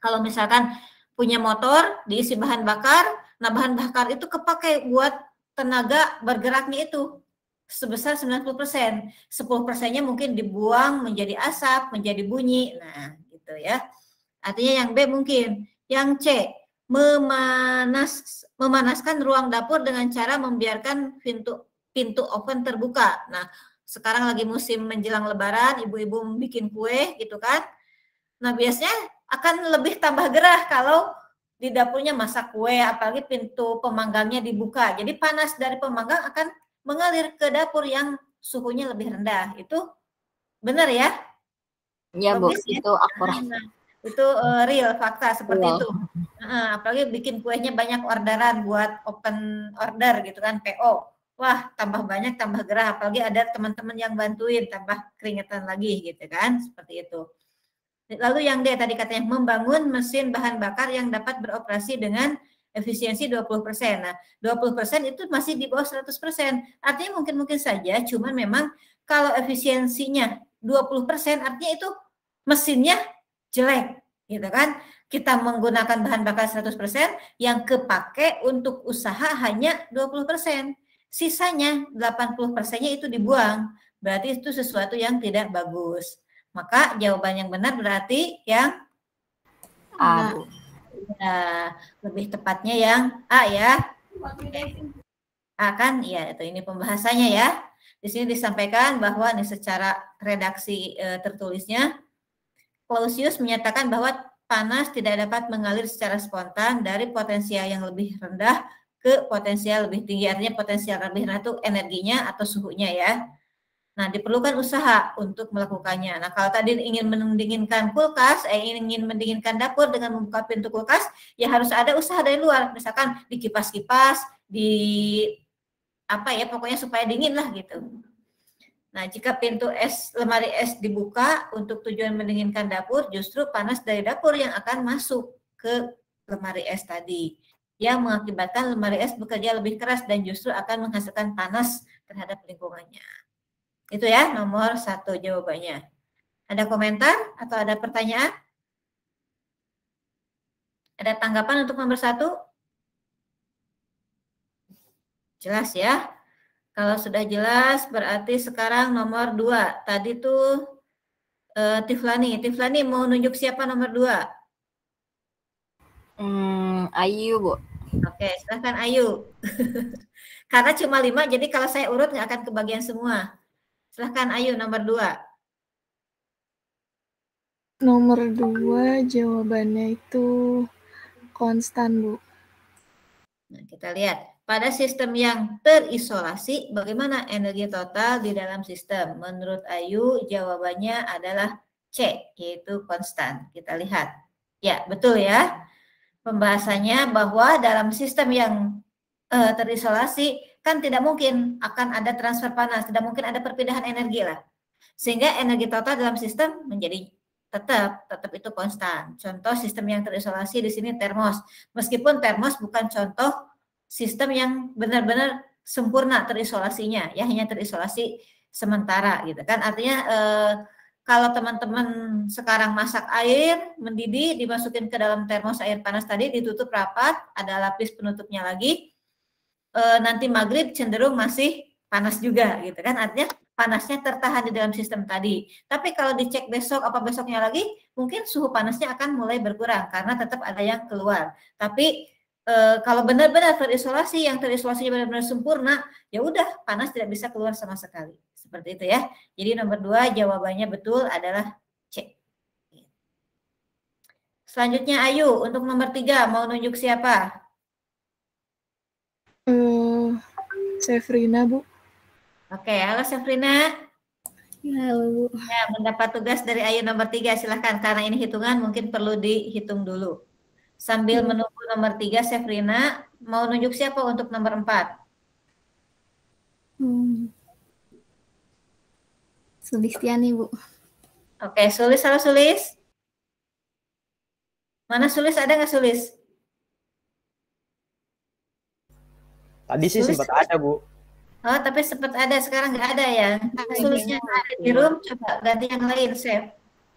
Kalau misalkan punya motor diisi bahan bakar, nah bahan bakar itu kepakai buat tenaga bergeraknya itu sebesar 90%. 10%-nya mungkin dibuang menjadi asap, menjadi bunyi. Nah, gitu ya. Artinya yang B mungkin. Yang C, memanaskan ruang dapur dengan cara membiarkan pintu oven terbuka. Nah, sekarang lagi musim menjelang lebaran, ibu-ibu bikin kue gitu kan. Nah, biasanya akan lebih tambah gerah kalau di dapurnya masak kue, apalagi pintu pemanggangnya dibuka. Jadi panas dari pemanggang akan mengalir ke dapur yang suhunya lebih rendah. Itu benar ya? Iya, Bu, Logis, ya? itu akurat. Itu real, fakta seperti itu. Apalagi bikin kuenya banyak orderan buat open order gitu kan, PO. Wah, tambah banyak, tambah gerah. Apalagi ada teman-teman yang bantuin, tambah keringetan lagi gitu kan, seperti itu. Lalu yang D tadi katanya membangun mesin bahan bakar yang dapat beroperasi dengan efisiensi 20%. Nah, 20% itu masih di bawah 100%. Artinya mungkin saja, cuman memang kalau efisiensinya 20%, artinya itu mesinnya jelek, gitu kan? Kita menggunakan bahan bakar 100%, yang kepake untuk usaha hanya 20%. Sisanya 80%-nya itu dibuang. Berarti itu sesuatu yang tidak bagus. Maka jawaban yang benar berarti yang A. Ya, lebih tepatnya yang A ya. A kan? Ya, itu ini pembahasannya ya. Di sini disampaikan bahwa ini secara redaksi tertulisnya, Clausius menyatakan bahwa panas tidak dapat mengalir secara spontan dari potensial yang lebih rendah ke potensial lebih tinggi. Artinya potensial lebih rendah itu energinya atau suhunya ya. Nah, diperlukan usaha untuk melakukannya. Nah, kalau tadi ingin mendinginkan kulkas, ingin mendinginkan dapur dengan membuka pintu kulkas, ya harus ada usaha dari luar. Misalkan dikipas-kipas, pokoknya supaya dingin lah gitu. Nah, jika pintu lemari es dibuka untuk tujuan mendinginkan dapur, justru panas dari dapur yang akan masuk ke lemari es tadi, yang mengakibatkan lemari es bekerja lebih keras dan justru akan menghasilkan panas terhadap lingkungannya. Itu ya, nomor 1 jawabannya. Ada komentar atau ada pertanyaan? Ada tanggapan untuk nomor 1? Jelas ya? Kalau sudah jelas, berarti sekarang nomor 2. Tadi tuh Tiflani. Tiflani mau nunjuk siapa nomor 2? Ayu, Bu. Oke, silahkan Ayu. Karena cuma 5, jadi kalau saya urut nggak akan kebagian semua. Silahkan Ayu, nomor 2. Nomor 2 jawabannya itu konstan, Bu. Nah, kita lihat. Pada sistem yang terisolasi, bagaimana energi total di dalam sistem? Menurut Ayu, jawabannya adalah C, yaitu konstan. Kita lihat. Ya, betul ya. Pembahasannya bahwa dalam sistem yang terisolasi, kan tidak mungkin akan ada transfer panas, tidak mungkin ada perpindahan energi lah. Sehingga energi total dalam sistem menjadi tetap itu konstan. Contoh sistem yang terisolasi di sini termos. Meskipun termos bukan contoh sistem yang benar-benar sempurna terisolasinya, ya hanya terisolasi sementara gitu kan. Artinya kalau teman-teman sekarang masak air, mendidih, dimasukin ke dalam termos air panas tadi, ditutup rapat, ada lapis penutupnya lagi, nanti maghrib cenderung masih panas juga gitu kan. Artinya panasnya tertahan di dalam sistem tadi. Tapi kalau dicek besok apa besoknya lagi, mungkin suhu panasnya akan mulai berkurang karena tetap ada yang keluar. Tapi kalau benar-benar terisolasi, yang terisolasinya benar-benar sempurna, ya udah panas tidak bisa keluar sama sekali. Seperti itu ya. Jadi nomor 2 jawabannya betul adalah C. Selanjutnya Ayu, untuk nomor 3 mau nunjuk siapa? Sefrina, Bu. Oke, halo Sefrina. Halo, Bu. Ya, mendapat tugas dari Ayu nomor 3, silahkan. Karena ini hitungan mungkin perlu dihitung dulu. Sambil menunggu nomor 3, Sefrina, mau nunjuk siapa untuk nomor 4? Sulistiani, Bu. Oke, Sulis, halo Sulis. Mana Sulis, ada nggak Sulis? Tadi sih sempat ada, Bu. Oh, tapi sempat ada, sekarang nggak ada ya. Sulisnya ada di room, coba ganti yang lain, Sef.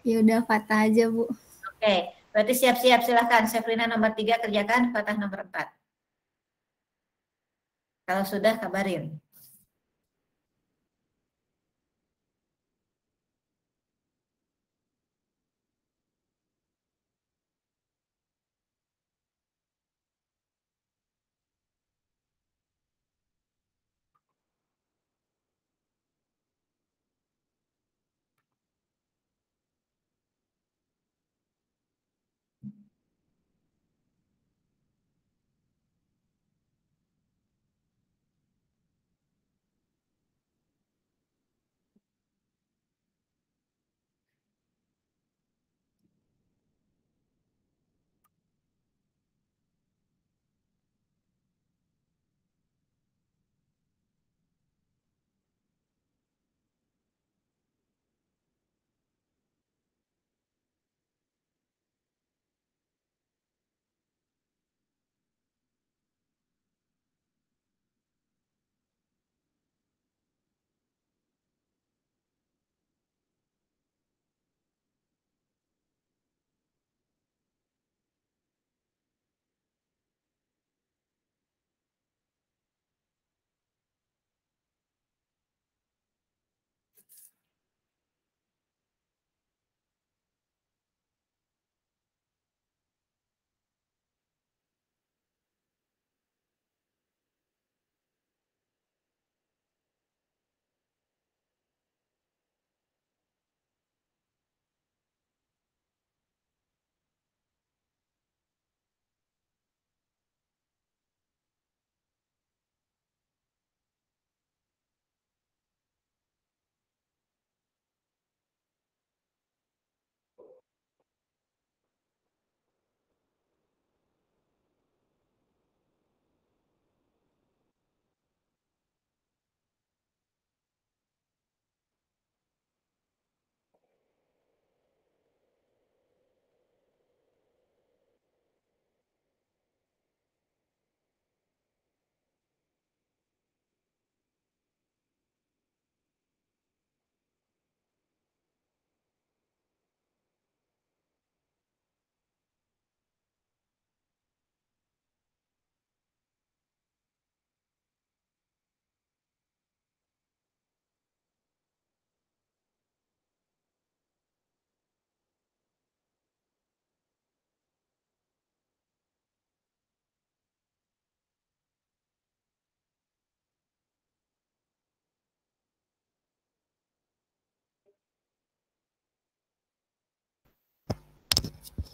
Ya udah Fatah aja, Bu. Oke, berarti siap-siap, silahkan. Sefrina nomor 3 kerjakan, Fatah nomor 4. Kalau sudah, kabarin.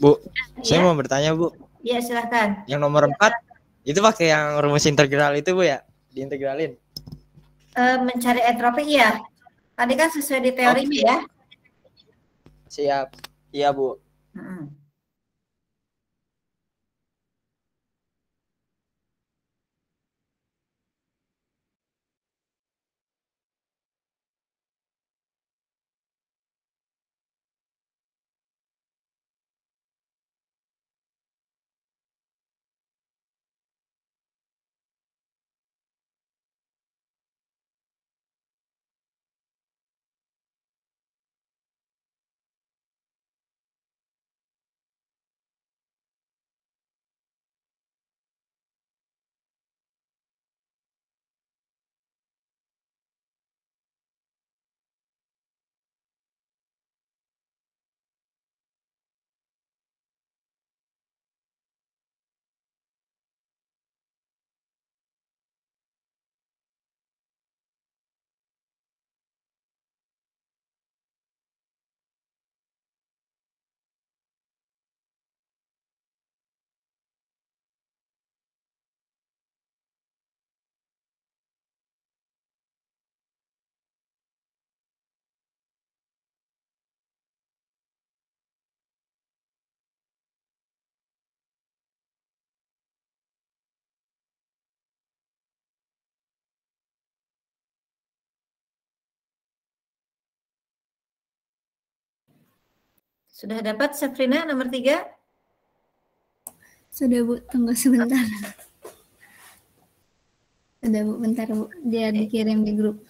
Bu, saya Ya, mau bertanya, Bu. ya silahkan. Yang nomor 4 itu pakai yang rumus integral itu, Bu ya? Diintegralin. Mencari entropi ya. Tadi kan sesuai di teorinya ya. Siap. Iya, Bu. Sudah dapat Safrina nomor 3? Sudah Bu, tunggu sebentar. Sudah Bu, bentar Bu, dia dikirim di grup.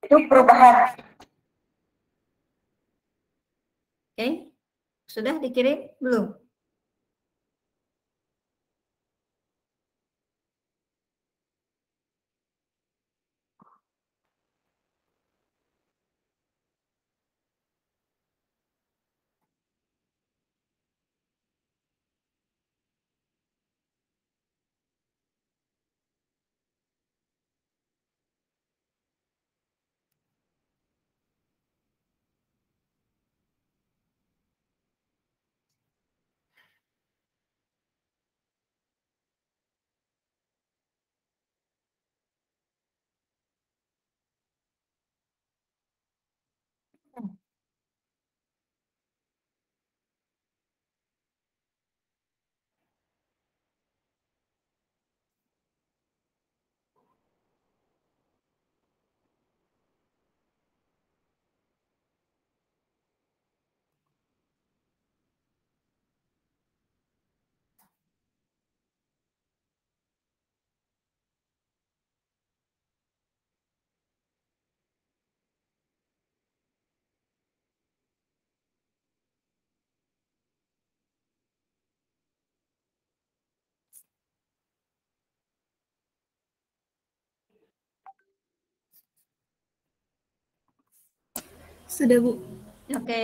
Itu perubahan. Oke, sudah dikirim? Belum? Sudah Bu. Oke.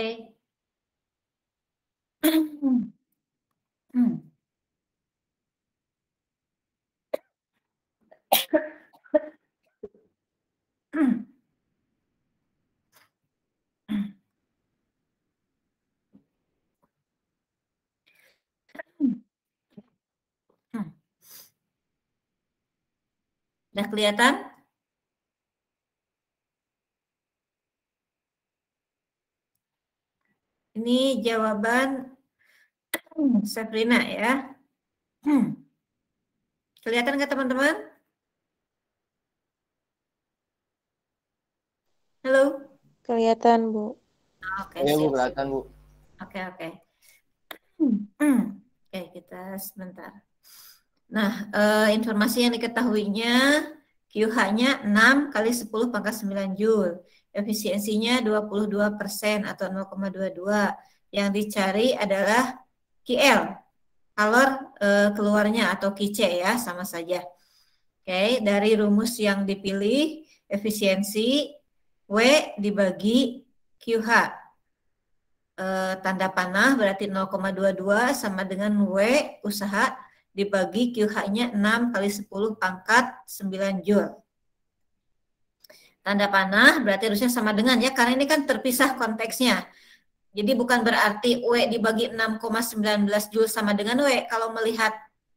Udah kelihatan? Ini jawaban Sabrina ya. Kelihatan nggak teman-teman? Halo? Kelihatan, Bu. Oke, Iya, Bu, siap. kelihatan, Bu. Oke. Oke, kita sebentar. Nah, informasi yang diketahuinya QH-nya 6 kali 10 pangkat 9 Joule. Efisiensinya 22% atau 0,22. Yang dicari adalah QL. kalor keluarnya atau QC ya, sama saja. Oke, dari rumus yang dipilih, efisiensi W dibagi QH. Tanda panah berarti 0,22 sama dengan W usaha dibagi QH-nya 6 kali 10 pangkat 9 Joule. Tanda panah berarti harusnya sama dengan ya, karena ini kan terpisah konteksnya. Jadi bukan berarti W dibagi 6,19 Joule sama dengan W. Kalau melihat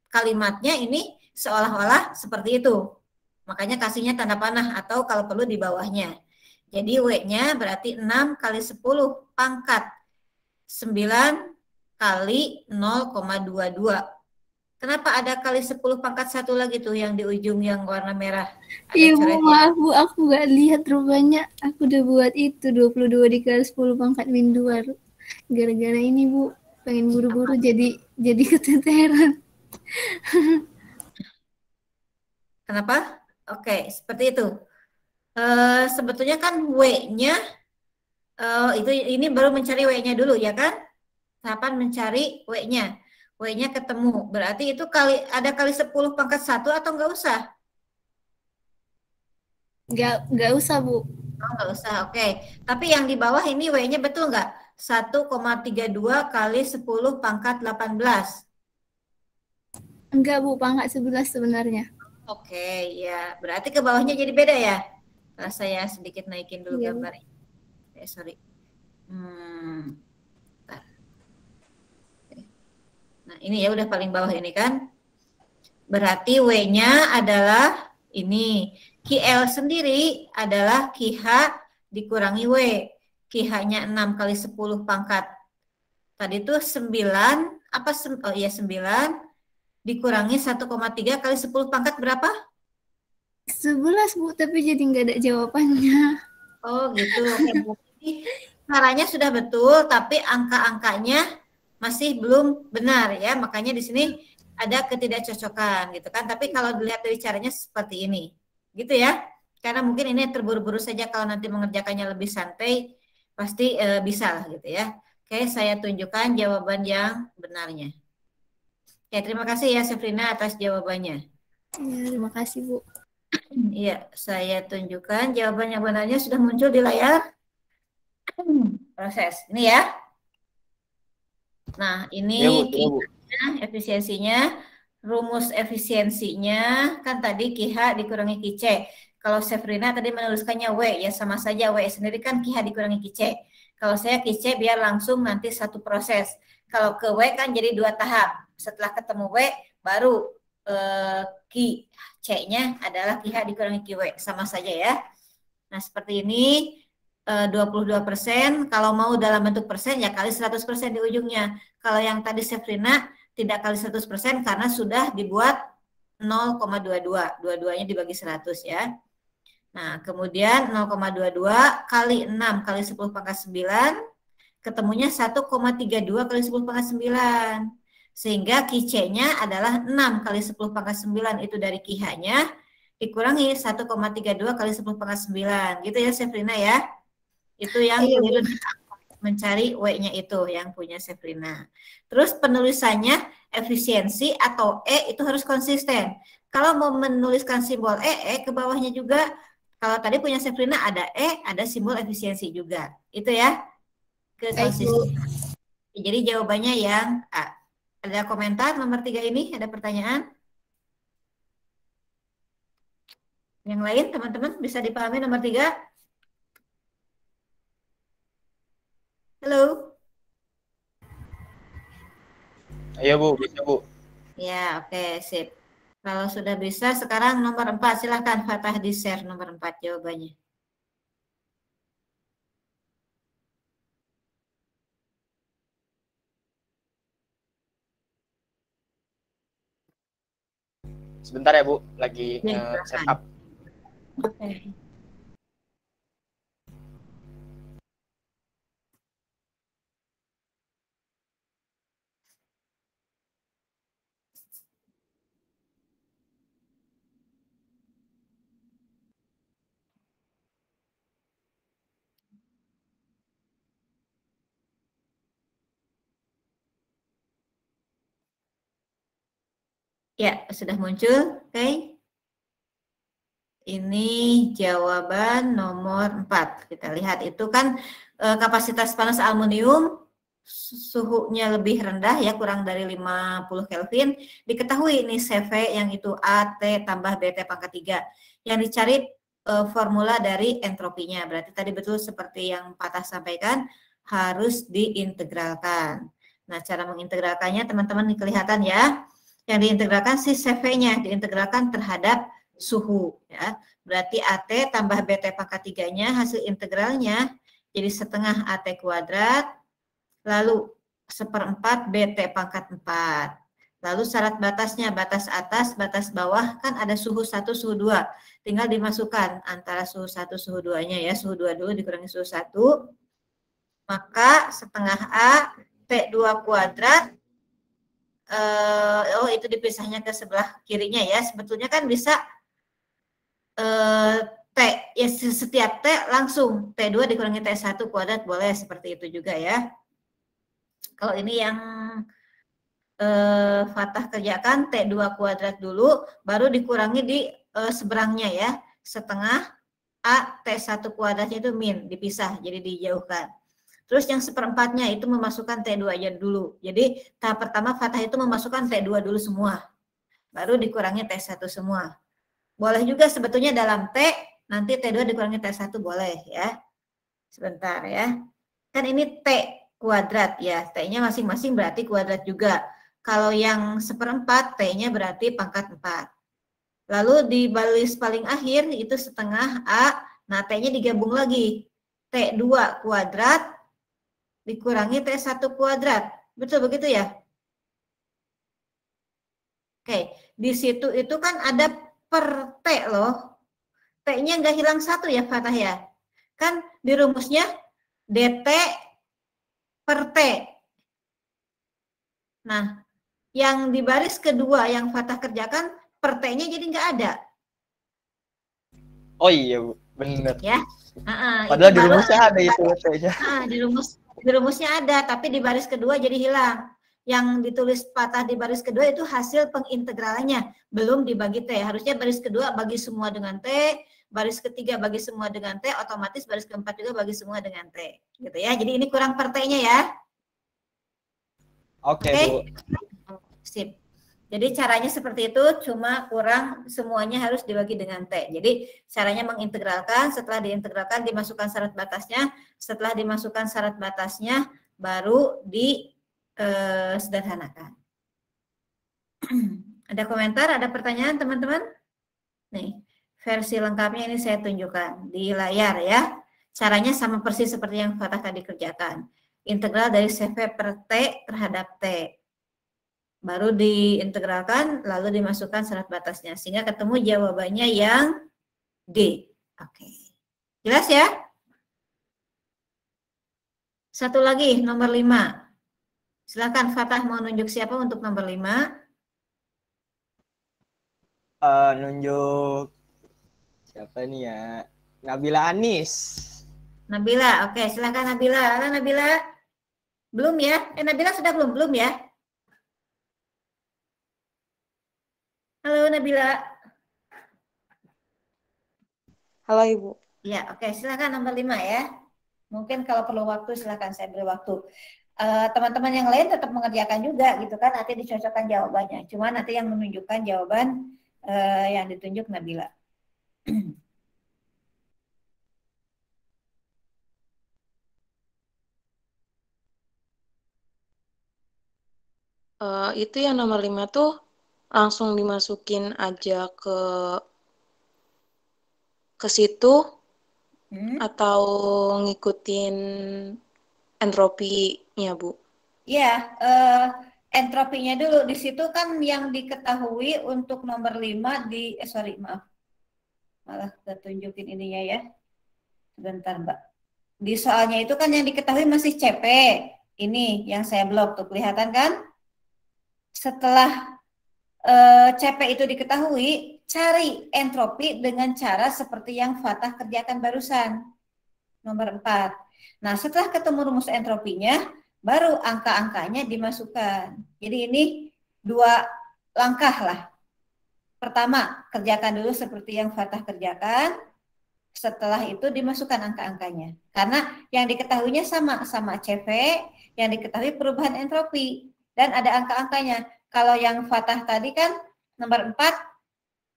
kalimatnya ini seolah-olah seperti itu. Makanya kasihnya tanda panah atau kalau perlu di bawahnya. Jadi W-nya berarti 6 kali 10 pangkat 9 kali 0,22. Kenapa ada kali 10 pangkat 1 lagi tuh yang di ujung yang warna merah? Iya Bu, maaf Bu, aku gak lihat rupanya. Aku udah buat itu 22 dikali 10 pangkat min 2. Gara-gara ini Bu, pengen buru-buru jadi keteteran. Kenapa? Oke, seperti itu. Sebetulnya kan W-nya itu ini baru mencari W-nya dulu ya kan? Tahapan mencari W-nya. W-nya ketemu. Berarti itu ada kali 10 pangkat 1 atau enggak usah? Enggak usah, Bu. Oh, enggak usah, oke. Tapi yang di bawah ini W-nya betul enggak? 1,32 kali 10 pangkat 18. Enggak, Bu. Pangkat 11 sebenarnya. Oke, ya. Berarti ke bawahnya jadi beda ya? Saya sedikit naikin dulu gambarnya. Sorry. Nah, ini ya udah paling bawah ini kan. Berarti W-nya adalah ini. QL sendiri adalah QH dikurangi W. QH-nya 6 kali 10 pangkat. Tadi itu 9, apa? Oh iya 9 dikurangi 1,3 kali 10 pangkat berapa? 11 Bu, tapi jadi nggak ada jawabannya. Oh gitu. Oke, caranya sudah betul, tapi angka-angkanya masih belum benar ya. Makanya di sini ada ketidakcocokan gitu kan. Tapi kalau dilihat dari caranya seperti ini, gitu ya. Karena mungkin ini terburu-buru saja, kalau nanti mengerjakannya lebih santai, pasti bisa lah gitu ya. Oke, saya tunjukkan jawaban yang benarnya. Oke, terima kasih ya Sefrina atas jawabannya. Ya, terima kasih Bu. Iya, saya tunjukkan jawaban yang benarnya sudah muncul di layar. Proses ini ya. Nah, ini efisiensinya, rumus efisiensinya kan tadi QH dikurangi QC. Kalau Sefrina tadi menuliskannya W, ya sama saja W sendiri kan QH dikurangi QC. Kalau saya QC biar langsung nanti satu proses. Kalau ke W kan jadi 2 tahap. Setelah ketemu W, baru QC-nya adalah QH dikurangi QW. Sama saja ya. Nah, seperti ini. 22%, kalau mau dalam bentuk persen ya kali 100% di ujungnya. Kalau yang tadi Sefrina tidak kali 100% karena sudah dibuat 0,22, dua-duanya dibagi 100 ya. Nah, kemudian 0,22 kali 6 kali 10 pangkat 9, ketemunya 1,32 kali 10 pangkat 9. Sehingga QC-nya adalah 6 kali 10 pangkat 9 itu dari QH-nya, dikurangi 1,32 kali 10 pangkat 9. Gitu ya Sefrina ya. Itu yang keliru mencari W-nya itu yang punya Sefrina. Terus penulisannya efisiensi atau E itu harus konsisten. Kalau mau menuliskan simbol E ke bawahnya juga, kalau tadi punya Sefrina ada E, ada simbol efisiensi juga. Itu ya, ke konsisten. Jadi jawabannya yang A. Ada komentar nomor 3 ini? Ada pertanyaan? Yang lain teman-teman bisa dipahami nomor 3? Halo? Iya Bu, bisa Bu. Ya, oke, sip. Kalau sudah bisa, sekarang nomor 4. Silahkan Fatah di-share nomor 4 jawabannya. Sebentar ya Bu, lagi setup. Oke. Ya, sudah muncul. Oke. Ini jawaban nomor 4. Kita lihat itu kan kapasitas panas aluminium suhunya lebih rendah ya, kurang dari 50 Kelvin. Diketahui ini CV yang itu AT tambah BT pangkat 3. Yang dicari formula dari entropinya. Berarti tadi betul seperti yang Patah sampaikan, harus diintegralkan. Nah, cara mengintegralkannya teman-teman kelihatan ya. Yang diintegralkan si CV-nya, diintegralkan terhadap suhu ya. Berarti AT tambah BT pangkat 3-nya, hasil integralnya jadi setengah AT kuadrat, lalu 1/4 BT pangkat 4. Lalu syarat batasnya, batas atas, batas bawah, kan ada suhu 1, suhu 2. Tinggal dimasukkan antara suhu 1, suhu 2-nya ya. Suhu 2 dulu dikurangi suhu 1. Maka setengah A, T2 kuadrat. Oh, itu dipisahnya ke sebelah kirinya ya. Sebetulnya kan bisa T, ya setiap T langsung. T2 dikurangi T1 kuadrat, boleh seperti itu juga ya. Kalau ini yang Fatah kerjakan T2 kuadrat dulu, baru dikurangi di seberangnya ya, setengah A T1 kuadratnya itu min, dipisah, jadi dijauhkan. Terus yang 1/4-nya itu memasukkan T2 aja dulu. Jadi tahap pertama Fatah itu memasukkan T2 dulu semua, baru dikurangi T1 semua. Boleh juga sebetulnya dalam T, nanti T2 dikurangi T1 boleh ya. Sebentar ya. Kan ini T kuadrat ya, T-nya masing-masing berarti kuadrat juga. Kalau yang 1/4, T-nya berarti pangkat 4. Lalu di baris paling akhir itu setengah A, nah T-nya digabung lagi. T2 kuadrat dikurangi T1 kuadrat. Betul begitu ya? Oke, di situ itu kan ada per T loh. T-nya nggak hilang 1 ya Fatah ya. Kan di rumusnya DT per T. Nah, yang di baris kedua yang Fatah kerjakan, per T-nya jadi nggak ada. Oh iya, Bu. Benar. Ya. Padahal di rumusnya ada itu T-nya. Di rumusnya ada, tapi di baris kedua jadi hilang. Yang ditulis Fatah di baris kedua itu hasil pengintegralannya, belum dibagi T. Harusnya baris kedua bagi semua dengan T, baris ketiga bagi semua dengan T, otomatis baris keempat juga bagi semua dengan T. Gitu ya. Jadi ini kurang per T-nya ya. Oke, Bu. Sip. Jadi caranya seperti itu, cuma kurang semuanya harus dibagi dengan T. Jadi caranya mengintegralkan, setelah diintegralkan dimasukkan syarat batasnya, setelah dimasukkan syarat batasnya baru disederhanakan. Ada komentar, ada pertanyaan teman-teman? Nih, versi lengkapnya ini saya tunjukkan di layar ya. Caranya sama persis seperti yang Fatah tadi kerjakan. Integral dari CV per T terhadap T. Baru diintegralkan, lalu dimasukkan syarat batasnya. Sehingga ketemu jawabannya yang D. Oke. Jelas ya? Satu lagi, nomor 5. Silakan Fatah mau nunjuk siapa untuk nomor 5? Nunjuk siapa nih ya? Nabila Anis. Nabila, oke. Silakan Nabila. Halo Nabila. Belum ya? Nabila sudah belum? Belum ya? Halo Nabila. Halo Ibu. Ya, oke. Silakan nomor 5 ya. Mungkin kalau perlu waktu silakan saya beri waktu. Teman-teman yang lain tetap mengerjakan juga gitu kan. Nanti dicocokkan jawabannya. Cuma nanti yang menunjukkan jawaban yang ditunjuk Nabila. Itu yang nomor 5 tuh langsung dimasukin aja ke situ atau ngikutin entropinya, Bu? Iya, entropinya dulu. Di situ kan yang diketahui untuk nomor 5 di maaf. Malah ketunjukin ininya ya. Sebentar, Mbak. Di soalnya itu kan yang diketahui masih CP. Ini yang saya blok tuh, kelihatan kan? Setelah CP itu diketahui, cari entropi dengan cara seperti yang Fatah kerjakan barusan. Nomor 4. Nah, setelah ketemu rumus entropinya, baru angka-angkanya dimasukkan. Jadi ini dua langkah lah. Pertama, kerjakan dulu seperti yang Fatah kerjakan. Setelah itu dimasukkan angka-angkanya. Karena yang diketahuinya sama CV, yang diketahui perubahan entropi. Dan ada angka-angkanya. Kalau yang Fatah tadi kan nomor 4,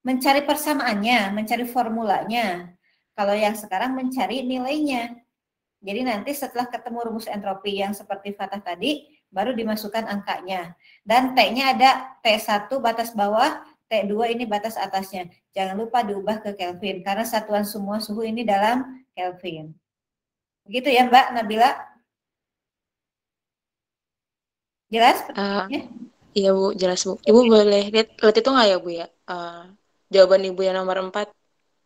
mencari persamaannya, mencari formulanya. Kalau yang sekarang mencari nilainya. Jadi nanti setelah ketemu rumus entropi yang seperti Fatah tadi, baru dimasukkan angkanya. Dan T-nya ada T1 batas bawah, T2 ini batas atasnya. Jangan lupa diubah ke Kelvin, karena satuan semua suhu ini dalam Kelvin. Begitu ya Mbak Nabila? Jelas? Iya Bu, jelas Bu. Ibu boleh lihat itu nggak ya Bu ya? Jawaban Ibu yang nomor 4.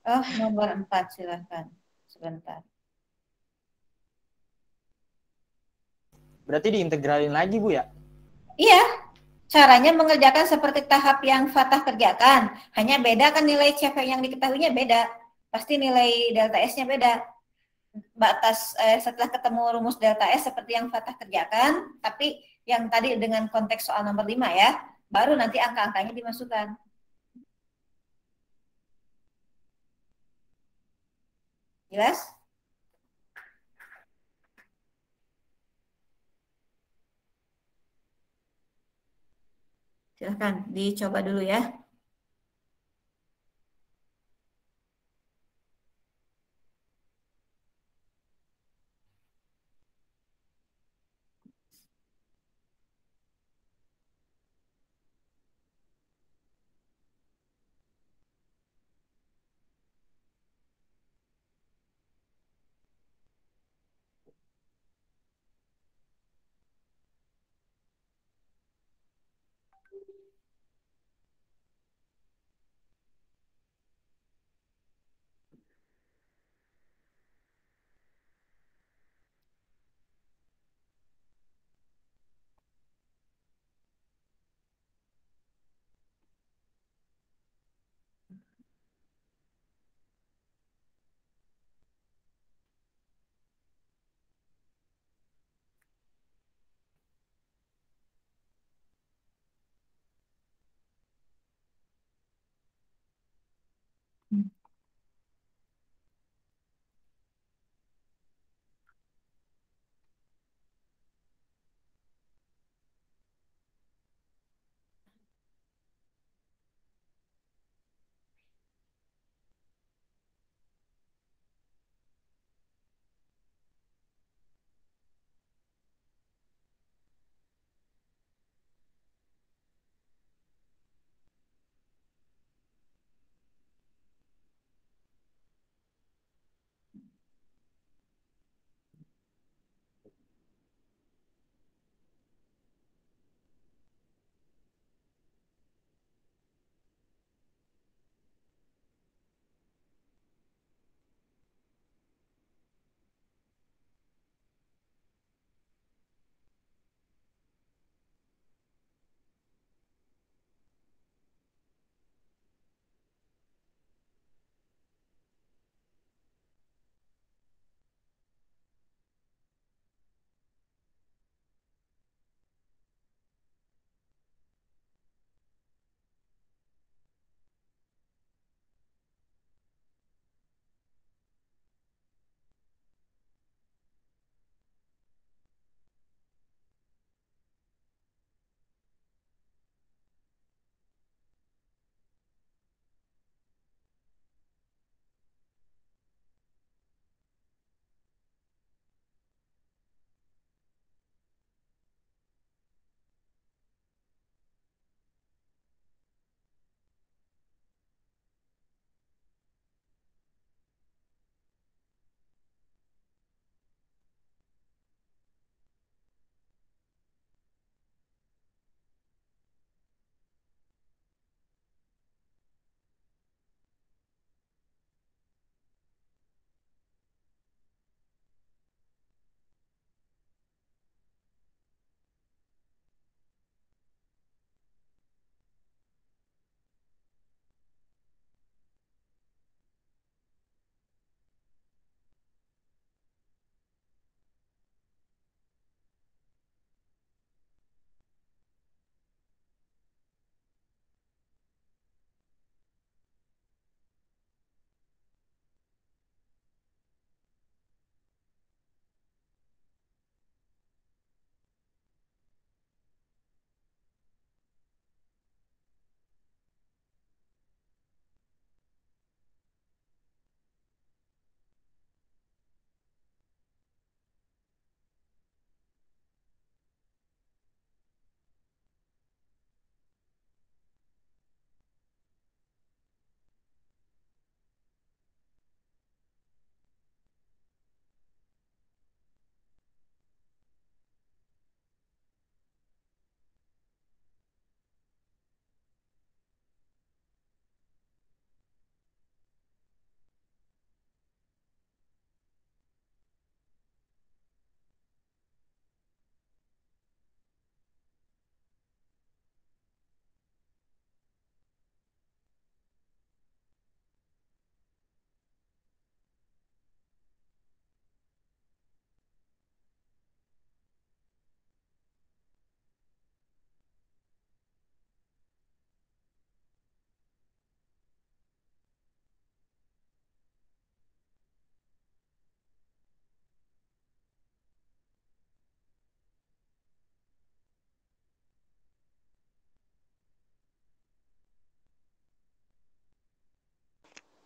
Oh, nomor 4, silahkan. Sebentar. Berarti diintegralin lagi Bu ya? Iya, caranya mengerjakan seperti tahap yang Fatah kerjakan. Hanya beda kan nilai CV yang diketahuinya beda. Pasti nilai delta S-nya beda. Batas setelah ketemu rumus delta S seperti yang Fatah kerjakan, tapi yang tadi dengan konteks soal nomor 5 ya, baru nanti angka-angkanya dimasukkan. Jelas? Silahkan dicoba dulu ya.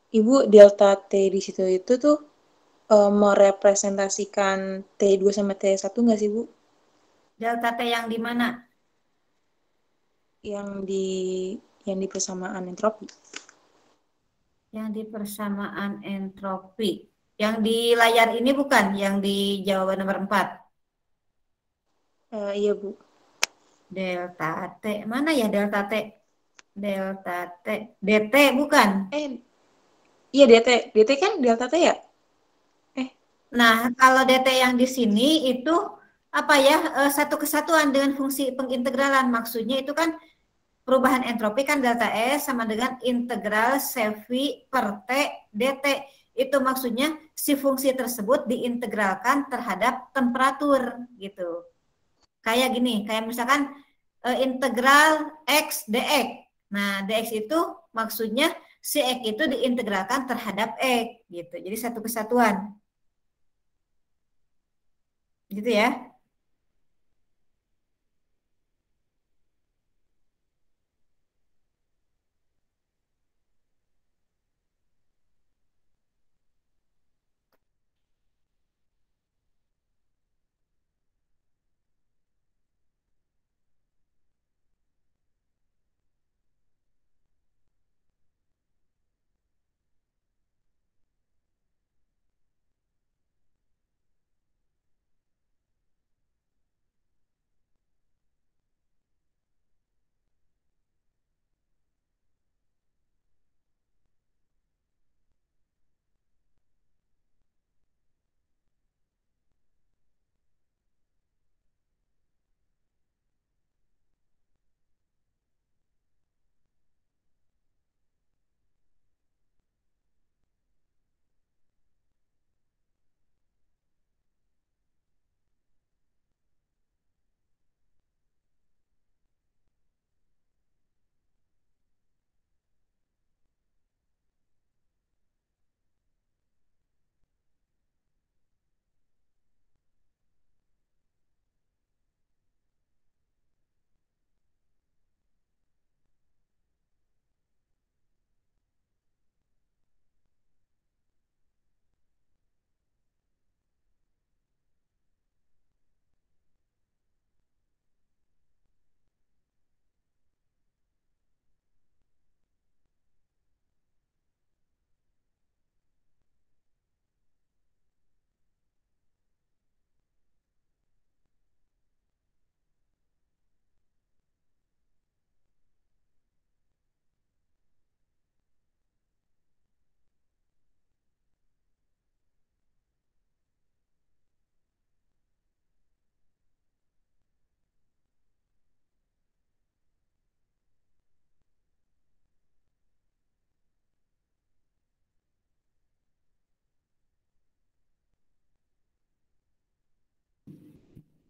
Ibu, delta T di situ itu tuh merepresentasikan T2 sama T1 nggak sih, Bu? Delta T yang di mana? Yang di persamaan entropi. Yang di persamaan entropi. Yang di layar ini bukan, yang di jawaban nomor 4. Iya, Bu. Delta T. Mana ya delta T? Delta T. DT bukan? Iya, DT. DT kan delta T ya? Nah, kalau DT yang di sini itu apa ya? Satu kesatuan dengan fungsi pengintegralan. Maksudnya itu kan perubahan entropi kan delta S sama dengan integral CV per T DT. Itu maksudnya si fungsi tersebut diintegralkan terhadap temperatur gitu. Kayak gini, kayak misalkan integral X dx. Nah, dx itu maksudnya si X itu diintegralkan terhadap X gitu. Jadi satu kesatuan. Gitu ya.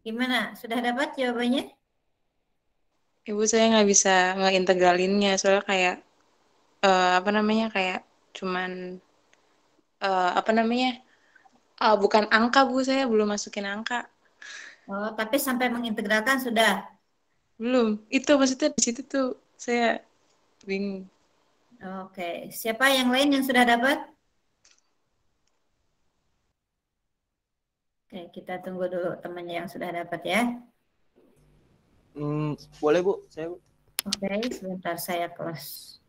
Gimana? Sudah dapat jawabannya? Ibu, saya nggak bisa ngeintegralinnya, soalnya kayak apa namanya, kayak cuman apa namanya, bukan angka, Bu, saya belum masukin angka. Oh, tapi sampai mengintegralkan sudah? Belum. Itu maksudnya di situ tuh saya bingung. Oke, siapa yang lain yang sudah dapat? Oke, kita tunggu dulu temannya yang sudah dapat ya. Boleh, Bu. Saya, Bu. Oke, sebentar saya close.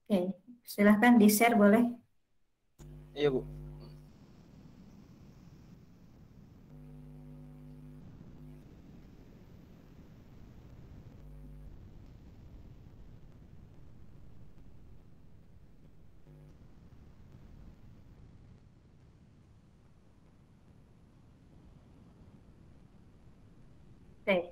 Oke, silahkan di-share boleh. Iya, Bu. Oke.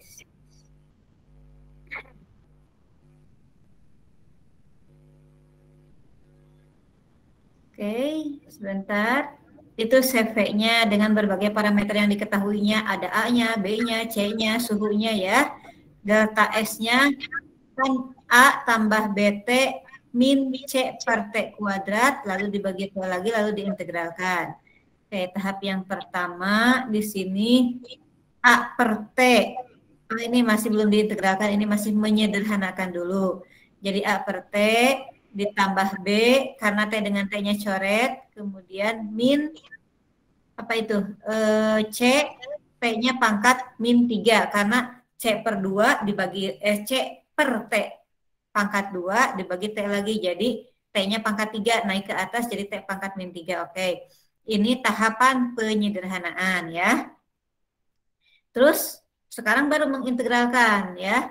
Oke, sebentar. Itu CV-nya dengan berbagai parameter yang diketahuinya, ada A-nya, B-nya, C-nya, suhunya ya. Delta S-nya kan A tambah BT min C per T kuadrat, lalu dibagi dua lagi, lalu diintegralkan. Oke, tahap yang pertama di sini A per T. Oh, ini masih belum diintegralkan, ini masih menyederhanakan dulu. Jadi A per T ditambah B, karena T dengan T-nya coret, kemudian min, apa itu, C, T-nya pangkat min 3, karena C per 2 dibagi, C per T pangkat 2 dibagi T lagi, jadi T-nya pangkat 3 naik ke atas, jadi T pangkat min 3, oke. Ini tahapan penyederhanaan ya. Terus, sekarang baru mengintegralkan ya.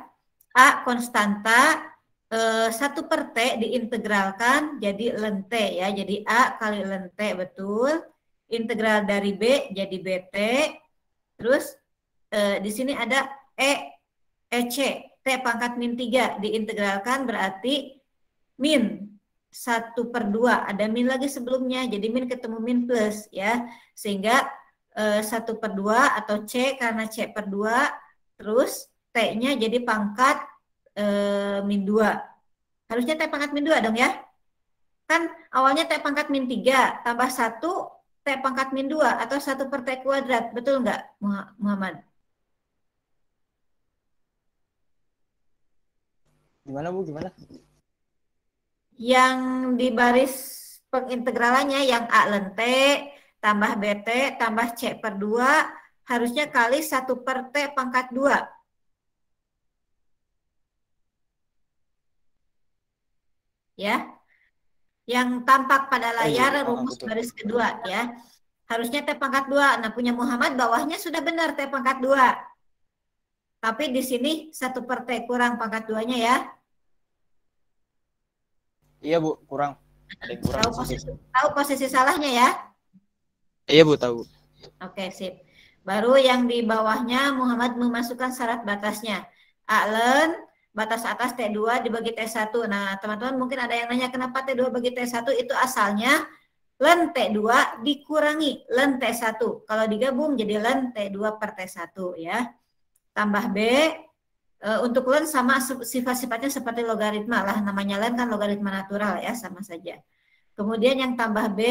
A konstanta, 1 per T diintegralkan jadi ln T ya. Jadi A kali ln T, betul. Integral dari B jadi BT. Terus di sini ada EC, T pangkat min 3 diintegralkan berarti min 1 per 2. Ada min lagi sebelumnya, jadi min ketemu min plus ya. Sehingga 1 per 2 atau C karena C per 2, terus T-nya jadi pangkat min 2. Harusnya T pangkat min 2 dong ya. Kan awalnya T pangkat min 3 tambah 1 T pangkat min 2 atau 1 per T kuadrat. Betul nggak Muhammad? Gimana Bu, gimana? Yang di baris pengintegralannya yang A ln T tambah BT tambah C per 2 harusnya kali 1 per T pangkat 2. Ya, yang tampak pada layar rumus baris kedua ya, harusnya T pangkat 2. Nah, punya Muhammad bawahnya sudah benar T pangkat 2, tapi di sini 1 per T kurang pangkat 2-nya ya. Iya Bu, kurang. Ada yang kurang. Tahu posisi salahnya ya? Iya Bu, tahu. Oke, sip. Baru yang di bawahnya Muhammad memasukkan syarat batasnya. A ln batas atas T2 dibagi T1. Nah, teman-teman mungkin ada yang nanya kenapa T2 bagi T1, itu asalnya ln T2 dikurangi ln T1. Kalau digabung jadi ln T2 per T1 ya. Tambah B, untuk ln sama sifat-sifatnya seperti logaritma lah. Namanya ln kan logaritma natural ya, sama saja. Kemudian yang tambah B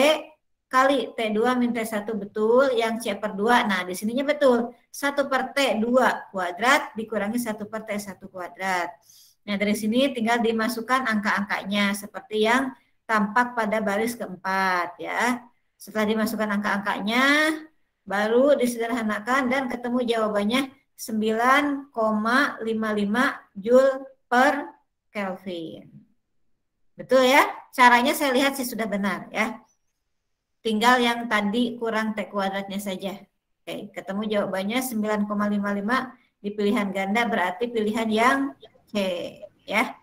kali T2 min T1, betul. Yang C per 2, nah di sininya betul. 1 per T2 kuadrat dikurangi 1 per T1 kuadrat. Nah dari sini tinggal dimasukkan angka-angkanya seperti yang tampak pada baris keempat ya. Setelah dimasukkan angka-angkanya, baru disederhanakan dan ketemu jawabannya 9,55 Joule per Kelvin. Betul ya? Caranya saya lihat sih sudah benar ya. Tinggal yang tadi kurang T kuadratnya saja. Oke, ketemu jawabannya 9,55 di pilihan ganda, berarti pilihan yang C ya.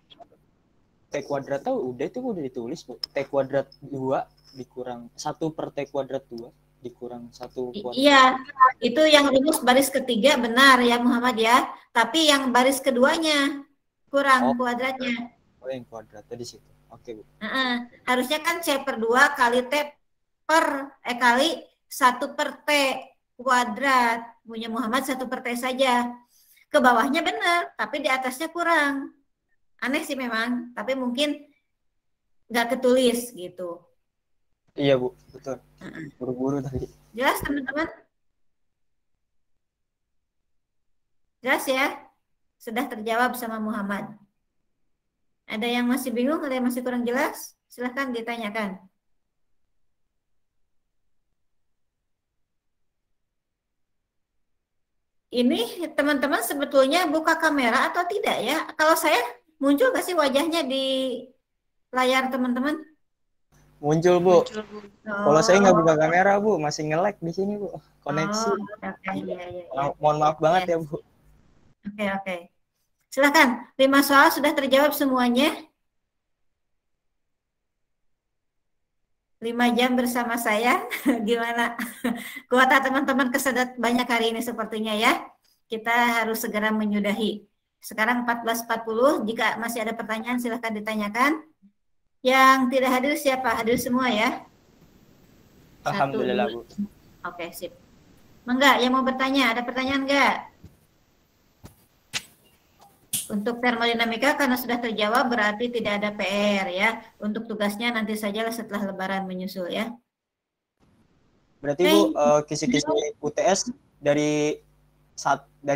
T kuadrat tahu udah itu udah ditulis Bu. T kuadrat 2 dikurang 1 per T kuadrat 2 dikurang 1 kuadrat. Iya, itu yang rumus baris ketiga benar ya Muhammad ya. Tapi yang baris keduanya kurang kuadratnya. Oh, yang kuadratnya di situ. Oke Bu. Harusnya kan C per 2 kali T per kali 1 per T kuadrat. Punya Muhammad 1 per T saja. Ke bawahnya benar, tapi di atasnya kurang. Aneh sih memang, tapi mungkin nggak ketulis gitu. Iya Bu, betul. Buru-buru tadi. Jelas teman-teman? Jelas ya? Sudah terjawab sama Muhammad. Ada yang masih bingung, ada yang masih kurang jelas? Silahkan ditanyakan. Ini teman-teman sebetulnya buka kamera atau tidak ya? Kalau saya muncul nggak sih wajahnya di layar teman-teman? Muncul Bu. Kalau saya nggak buka kamera Bu, masih nge-lag di sini Bu. Koneksi. Mohon maaf banget ya Bu. Oke. Silakan. 5 soal sudah terjawab semuanya. 5 jam bersama saya, gimana? Kuota teman-teman kesedot banyak hari ini sepertinya ya. Kita harus segera menyudahi. Sekarang 14.40, jika masih ada pertanyaan silahkan ditanyakan. Yang tidak hadir siapa? Hadir semua ya? Alhamdulillah, Bu. Oke, sip. Mangga, yang mau bertanya, ada pertanyaan enggak? Untuk termodinamika karena sudah terjawab berarti tidak ada PR ya. Untuk tugasnya nanti sajalah setelah lebaran menyusul ya. Berarti Bu, kisi-kisi UTS dari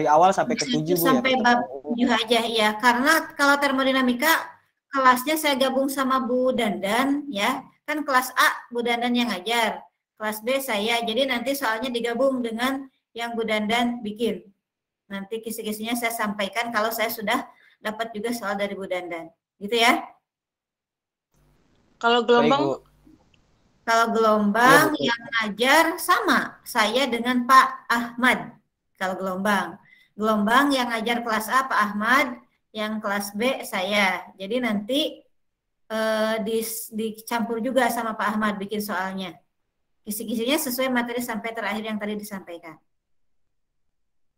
awal sampai ke 7 Bu sampai ya? bab 7 aja ya. Karena kalau termodinamika kelasnya saya gabung sama Bu Dandan ya. Kan kelas A Bu Dandan yang ngajar, kelas B saya. Jadi nanti soalnya digabung dengan yang Bu Dandan bikin. Nanti kisi-kisinya saya sampaikan kalau saya sudah dapat juga soal dari Bu Dandan. Gitu ya. Kalau gelombang? Kalau gelombang yang ngajar sama saya dengan Pak Ahmad. Kalau gelombang. Gelombang yang ngajar kelas A Pak Ahmad, yang kelas B saya. Jadi nanti dicampur juga sama Pak Ahmad bikin soalnya. Kisi-kisinya sesuai materi sampai terakhir yang tadi disampaikan.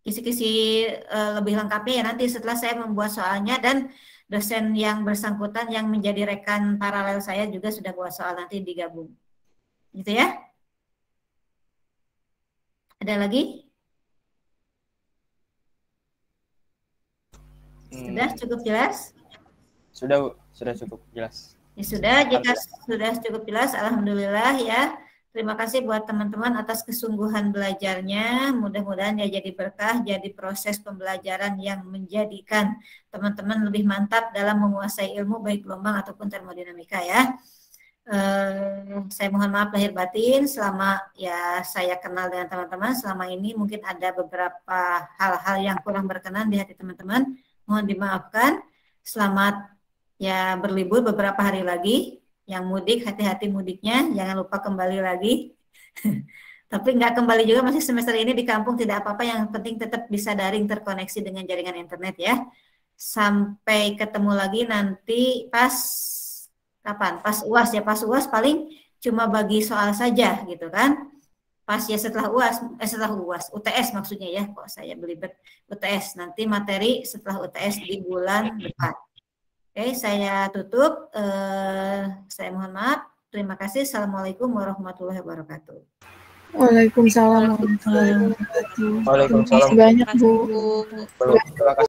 Kisi-kisi lebih lengkapnya ya nanti setelah saya membuat soalnya, dan dosen yang bersangkutan yang menjadi rekan paralel saya juga sudah buat soal, nanti digabung. Gitu ya. Ada lagi? Sudah cukup jelas? Sudah Bu, sudah cukup jelas. Ya sudah, jika sudah cukup jelas, alhamdulillah ya. Terima kasih buat teman-teman atas kesungguhan belajarnya. Mudah-mudahan ya jadi berkah, jadi proses pembelajaran yang menjadikan teman-teman lebih mantap dalam menguasai ilmu baik gelombang ataupun termodinamika ya. Saya mohon maaf lahir batin selama ya saya kenal dengan teman-teman. Selama ini mungkin ada beberapa hal-hal yang kurang berkenan di hati teman-teman. Mohon dimaafkan. Selamat ya berlibur beberapa hari lagi. Yang mudik, hati-hati mudiknya, jangan lupa kembali lagi. Tapi nggak kembali juga, masih semester ini di kampung tidak apa-apa, yang penting tetap bisa daring terkoneksi dengan jaringan internet ya. Sampai ketemu lagi nanti pas kapan? Pas UAS ya, pas UAS paling cuma bagi soal saja gitu kan. Pas ya setelah UAS, UTS maksudnya ya, kok saya belibet UTS, nanti materi setelah UTS di bulan depan. Oke, saya tutup. Saya mohon maaf. Terima kasih. Assalamualaikum warahmatullahi wabarakatuh. Waalaikumsalam warahmatullahi wabarakatuh. Waalaikumsalam. Terima kasih banyak, Bu. Terima kasih.